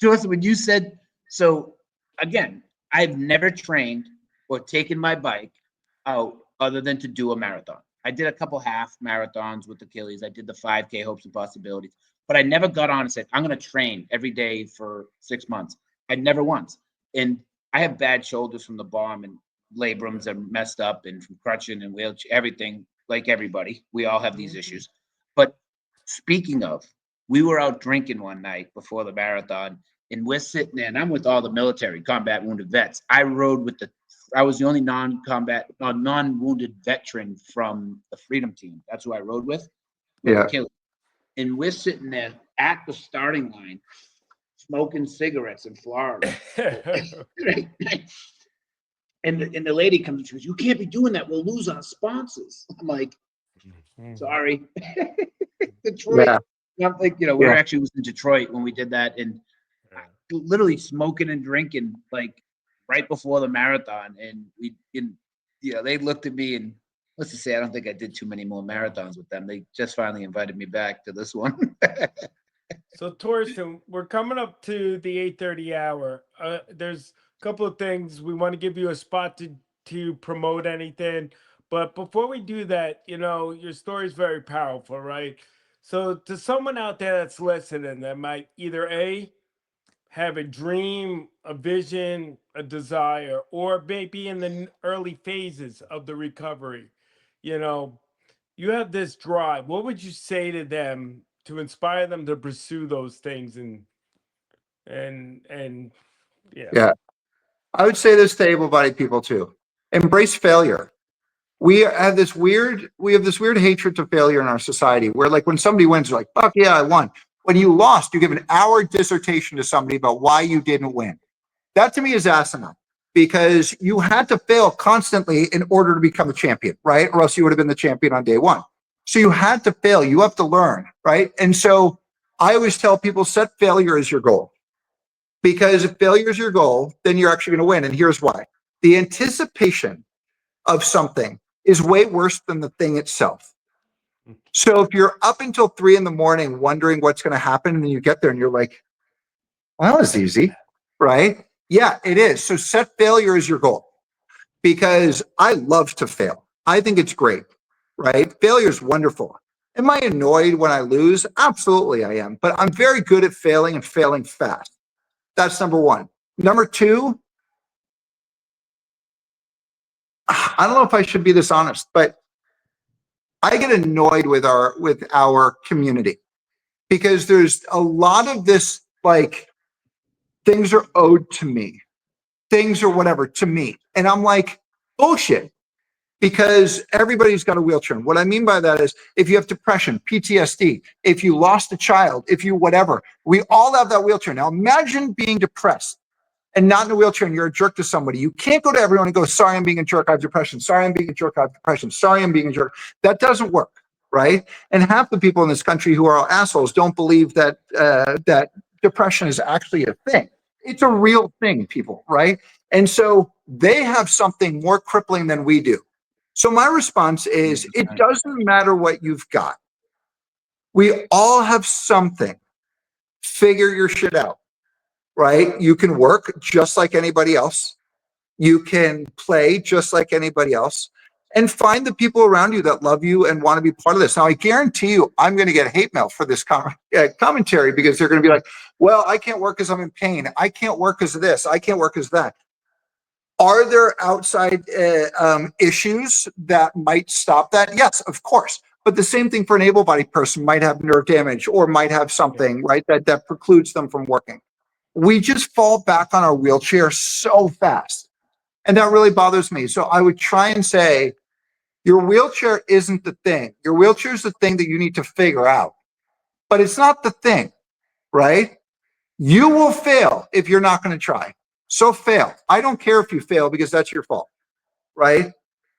Torsten, when you said, so again, I've never trained or taken my bike out other than to do a marathon. I did a couple half marathons with Achilles. I did the 5K Hopes and Possibilities, but I never got on and said, I'm going to train every day for 6 months. I never once. And I have bad shoulders from the bomb, and labrums are messed up, and from crutching and wheelchair, everything, like everybody. We all have these issues. But speaking of, we were out drinking one night before the marathon, and we're sitting there, and I'm with all the military combat wounded vets. I was the only non-wounded veteran from the Freedom Team. That's who I rode with Yeah. Achilles. And we're sitting there at the starting line, smoking cigarettes in Florida. And the lady comes and she goes, you can't be doing that. We'll lose our sponsors. I'm like, sorry. Detroit. Yeah. I'm like, we were actually in Detroit when we did that, and literally smoking and drinking like right before the marathon. And they looked at me, and let's just say I don't think I did too many more marathons with them. They just finally invited me back to this one. So Torsten, we're coming up to the 8:30 hour. There's a couple of things. We want to give you a spot to promote anything. But before we do that, your story is very powerful, right? So to someone out there that's listening that might either have a dream, a vision, a desire, or maybe in the early phases of the recovery, you have this drive. What would you say to them to inspire them to pursue those things? And Yeah. I would say this to able-bodied people too. Embrace failure. We have this weird hatred to failure in our society where, like, when somebody wins, they're like, fuck yeah, I won. When you lost, you give an hour dissertation to somebody about why you didn't win. That to me is asinine, because you had to fail constantly in order to become a champion, right? Or else you would have been the champion on day one. So you had to fail. You have to learn, right? And so I always tell people, set failure as your goal. Because if failure is your goal, then you're actually going to win. And here's why. The anticipation of something is way worse than the thing itself. So if you're up until 3 a.m. wondering what's going to happen, and then you get there and you're like, well, that was easy, right? Yeah, it is. So set failure as your goal, because I love to fail. I think it's great, right? Failure is wonderful. Am I annoyed when I lose? Absolutely I am. But I'm very good at failing, and failing fast. That's number one. Number two, I don't know if I should be this honest, but I get annoyed with our community, because there's a lot of this, like, things are owed to me, things are whatever to me. And I'm like, bullshit, because everybody's got a wheelchair. And what I mean by that is, if you have depression, PTSD, if you lost a child, if you whatever, we all have that wheelchair. Now imagine being depressed and not in a wheelchair, and you're a jerk to somebody. You can't go to everyone and go, sorry, I'm being a jerk, I have depression. Sorry, I'm being a jerk, I have depression. Sorry, I'm being a jerk. That doesn't work, right? And half the people in this country who are assholes don't believe that that depression is actually a thing. It's a real thing, people, right? And so they have something more crippling than we do. So my response is, it 100%. doesn't matter what you've got. We all have something. Figure your shit out, right? You can work just like anybody else. You can play just like anybody else, and find the people around you that love you and want to be part of this. Now, I guarantee you, I'm going to get hate mail for this commentary, because they're going to be like, well, I can't work because I'm in pain. I can't work because of this. I can't work because of that. Are there outside issues that might stop that? Yes, of course. But the same thing for an able-bodied person, might have nerve damage or might have something, right, that precludes them from working. We just fall back on our wheelchair so fast. And that really bothers me. So I would try and say, your wheelchair isn't the thing. Your wheelchair is the thing that you need to figure out. But it's not the thing, right? You will fail if you're not going to try. So fail. I don't care if you fail, because that's your fault, right?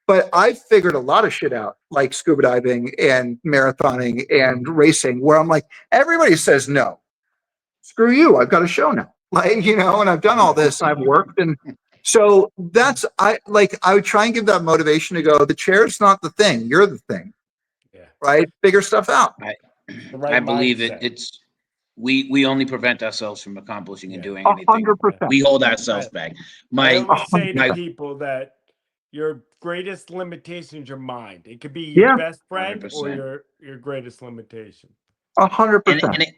But I've figured a lot of shit out, like scuba diving and marathoning and racing, where I'm like, everybody says no. Screw you. I've got a show now. Like, and I've done all this and I've worked. And so I would try and give that motivation to go, the chair's not the thing. You're the thing, Yeah. right? Figure stuff out. The right I believe mindset. it's we only prevent ourselves from accomplishing and Yeah. doing anything. 100%. We hold ourselves back. I always say to 100%. people that your greatest limitation is your mind. It could be your Yeah. best friend or 100%. your greatest limitation. 100%.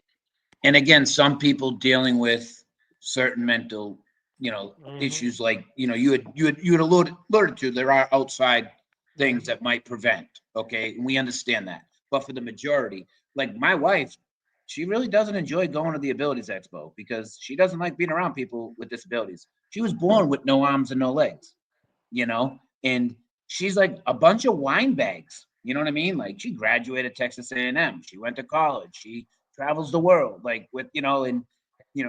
And again, some people dealing with certain mental, Mhm. issues, like you had alluded to, there are outside things that might prevent. Okay, and we understand that. But for the majority, like my wife, she really doesn't enjoy going to the Abilities Expo because she doesn't like being around people with disabilities. She was born with no arms and no legs, and she's like a bunch of wine bags. You know what I mean? Like, she graduated Texas A&M. She went to college. She travels the world, like, with, and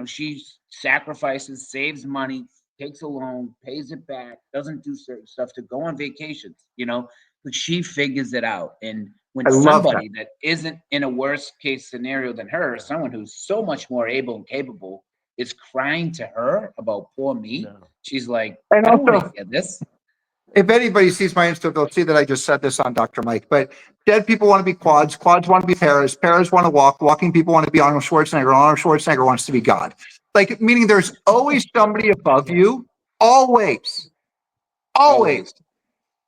she sacrifices, saves money, takes a loan, pays it back, doesn't do certain stuff to go on vacations, but she figures it out. And when I love that. somebody that isn't in a worse case scenario than her, someone who's so much more able and capable, is crying to her about poor me, No. she's like, And I don't want also, to hear this. if anybody sees my Insta, they'll see that I just said this on Dr. Mike. But dead people want to be quads. Quads want to be paras. Paras want to walk. Walking people want to be Arnold Schwarzenegger. Arnold Schwarzenegger wants to be God. Like, meaning there's always somebody above you. Always. Always.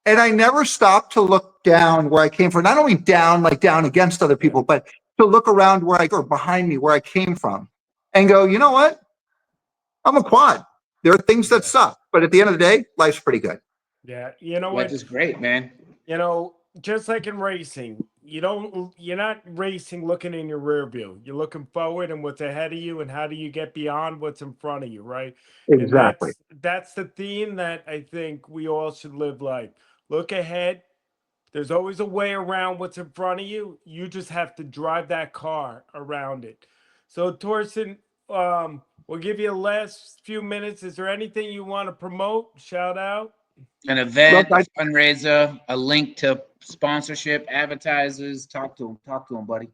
And I never stopped to look down where I came from. Not only down, like down against other people, but to look around where I go, behind me, where I came from, and go, you know what? I'm a quad. There are things that suck, but at the end of the day, life's pretty good. Yeah. You know Life what? is great, man. Just like in racing, you're not racing looking in your rear view. You're looking forward and what's ahead of you and how do you get beyond what's in front of you, right? And Exactly. that's the theme that I think we all should live like. Look ahead. There's always a way around what's in front of you. You just have to drive that car around it. So Torsten, we'll give you the last few minutes. Is there anything you want to promote? Shout out? An event, Look, a fundraiser, a link to sponsorship, advertisers. Talk to them, buddy.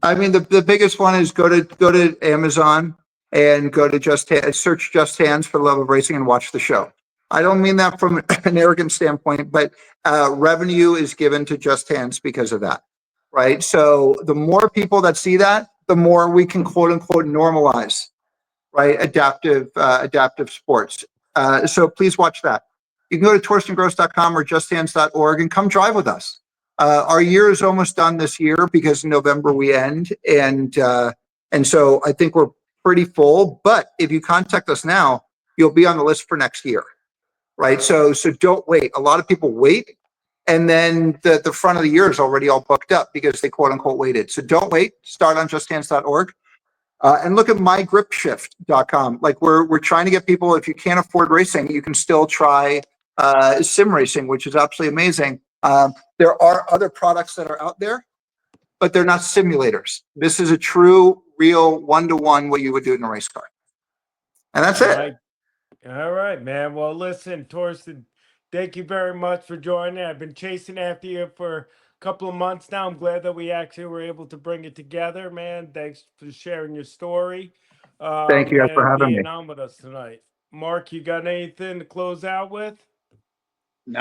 I mean, the biggest one is go to Amazon and go to search Just Hands for the Love of Racing and watch the show. I don't mean that from an arrogant standpoint, but revenue is given to Just Hands because of that, right? So the more people that see that, the more we can quote unquote normalize, right? Adaptive sports. So please watch that. You can go to torstengross.com or justhands.org and come drive with us. Our year is almost done this year because in November we end, and so I think we're pretty full. But if you contact us now, you'll be on the list for next year, right? So don't wait. A lot of people wait, and then the front of the year is already all booked up because they quote unquote waited. So don't wait. Start on justhands.org. And look at mygripshift.com. Like, we're trying to get people, if you can't afford racing, you can still try sim racing, which is absolutely amazing. There are other products that are out there, but they're not simulators. This is a true, real one-to-one what you would do in a race car. And that's it. All right, man. Well, listen, Torsten, thank you very much for joining. I've been chasing after you for a couple of months now. I'm glad that we actually were able to bring it together, man. Thanks for sharing your story. Thank you guys for and having me. being on with us tonight. Mark, you got anything to close out with? No,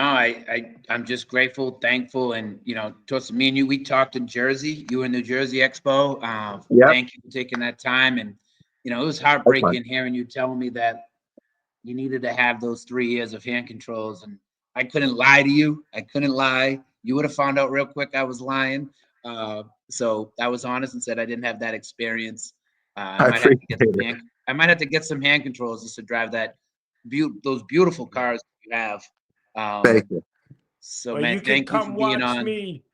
I'm just grateful, thankful, and Torsten, me and you, we talked in Jersey. You were in the Jersey Expo. Yep. Thank you for taking that time, and it was Likewise. heartbreaking hearing you telling me that you needed to have those 3 years of hand controls, and I couldn't lie to you. I couldn't lie. You would have found out real quick I was lying. So I was honest and said I didn't have that experience. I I might have to appreciate get some it. I might have to get some hand controls just to drive those beautiful cars you have. Thank you. So Well, man, you can thank you for come being watch on. me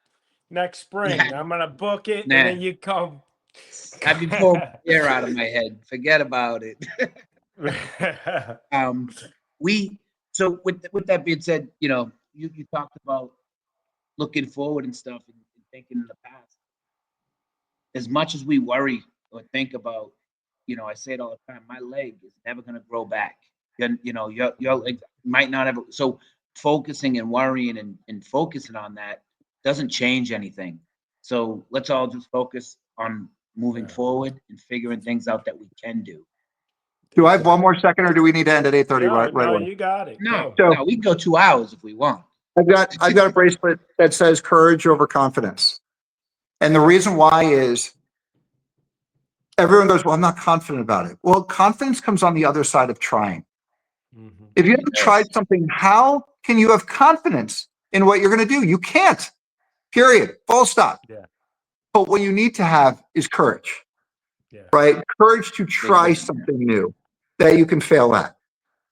next spring. Nah, I'm gonna book it, and nah. then you come. I'd be pulling the air out of my head. Forget about it. Um, we so with that being said, you talked about looking forward and stuff and thinking in the past. As much as we worry or think about, I say it all the time, my leg is never gonna grow back. Your leg might not ever. So focusing and worrying and focusing on that doesn't change anything. So let's all just focus on moving Yeah. forward and figuring things out that we can do. Do I have one more second, or do we need to end at 8:30 No, right no, away? you got it. No, Go. So no, we can go 2 hours if we want. I've got a bracelet that says courage over confidence. And the reason why is everyone goes, well, I'm not confident about it. Well, confidence comes on the other side of trying. Mhm. If you haven't Yes. tried something, how can you have confidence in what you're going to do? You can't, period, full stop. Yeah. But what you need to have is courage, Yeah. right? Courage to try difference, yeah. something new that you can fail at.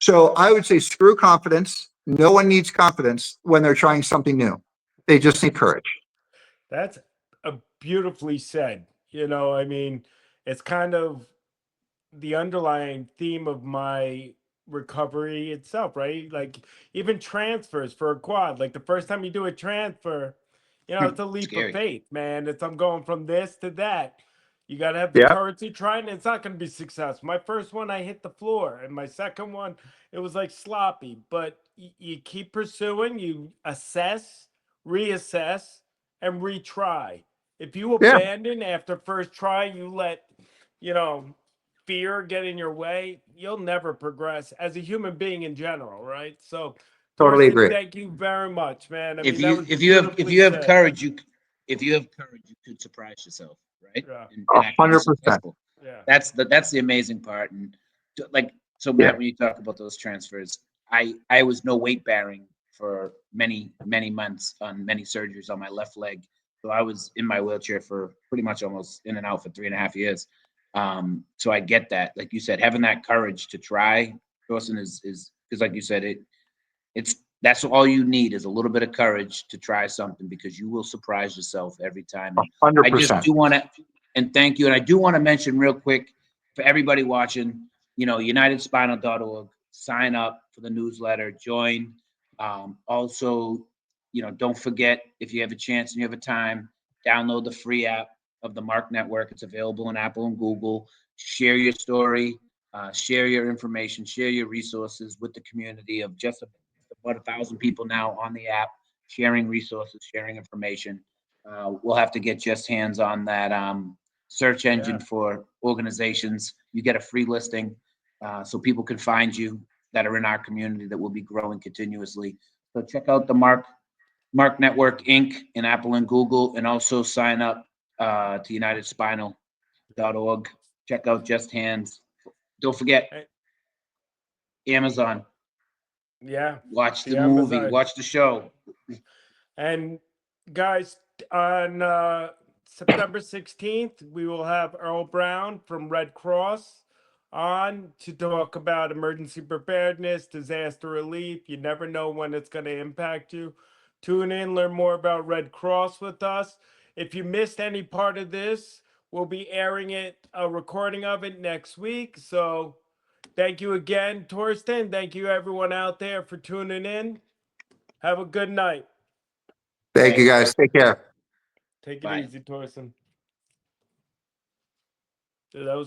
So I would say screw confidence. No one needs confidence when they're trying something new. They just need courage. That's beautifully said. I mean, it's kind of the underlying theme of my recovery itself, right? Like even transfers for a quad, like the first time you do a transfer, it's a leap of Scary. faith, man. I'm going from this to that. You got to have the Yeah. courage to try, and it's not going to be successful. My first one, I hit the floor, and my second one, it was like sloppy. But you keep pursuing, you assess, reassess, and retry. If you Yeah. abandon after first try, you let, you know, fear get in your way, you'll never progress as a human being in general, right? So, Totally Torsten, agree. thank you very much, man. I If mean, that you was if you have if beautifully you have said. courage, you could surprise yourself, right? Yeah, And actually be 100%. successful. yeah, That's the amazing part. And so Yeah. Matt, when you talk about those transfers, I was no weight bearing for many months on many surgeries on my left leg. So I was in my wheelchair for pretty much almost in and out for 3.5 years. So I get that. Like you said, having that courage to try, Dawson, is because like you said, that's all you need is a little bit of courage to try something, because you will surprise yourself every time. And I just 100%. do want to, and thank you. And I do want to mention real quick for everybody watching, unitedspinal.org, sign up for the newsletter, join. Also, don't forget, if you have a chance and you have a time, download the free app of the Mark Network. It's available on Apple and Google. Share your story, share your information, share your resources with the community of just about 1,000 people now on the app, sharing resources, sharing information. We'll have to get just hands on that search engine yeah. for organizations. You get a free listing, so people can find you that are in our community that will be growing continuously. So check out the Mark Network Inc. in Apple and Google, and also sign up to unitedspinal.org. Check out Just Hands. Don't forget Amazon. Yeah, Watch the the movie. Amazon. Watch the show. And guys, on September 16th, we will have Earl Brown from Red Cross on to talk about emergency preparedness, disaster relief. You never know when it's going to impact you. Tune in, learn more about Red Cross with us. If you missed any part of this, we'll be airing it, a recording of it next week. So thank you again, Torsten. Thank you, everyone out there, for tuning in. Have a good night. Thank you, guys. Take care. Take it Bye. easy, Torsten. Dude, that was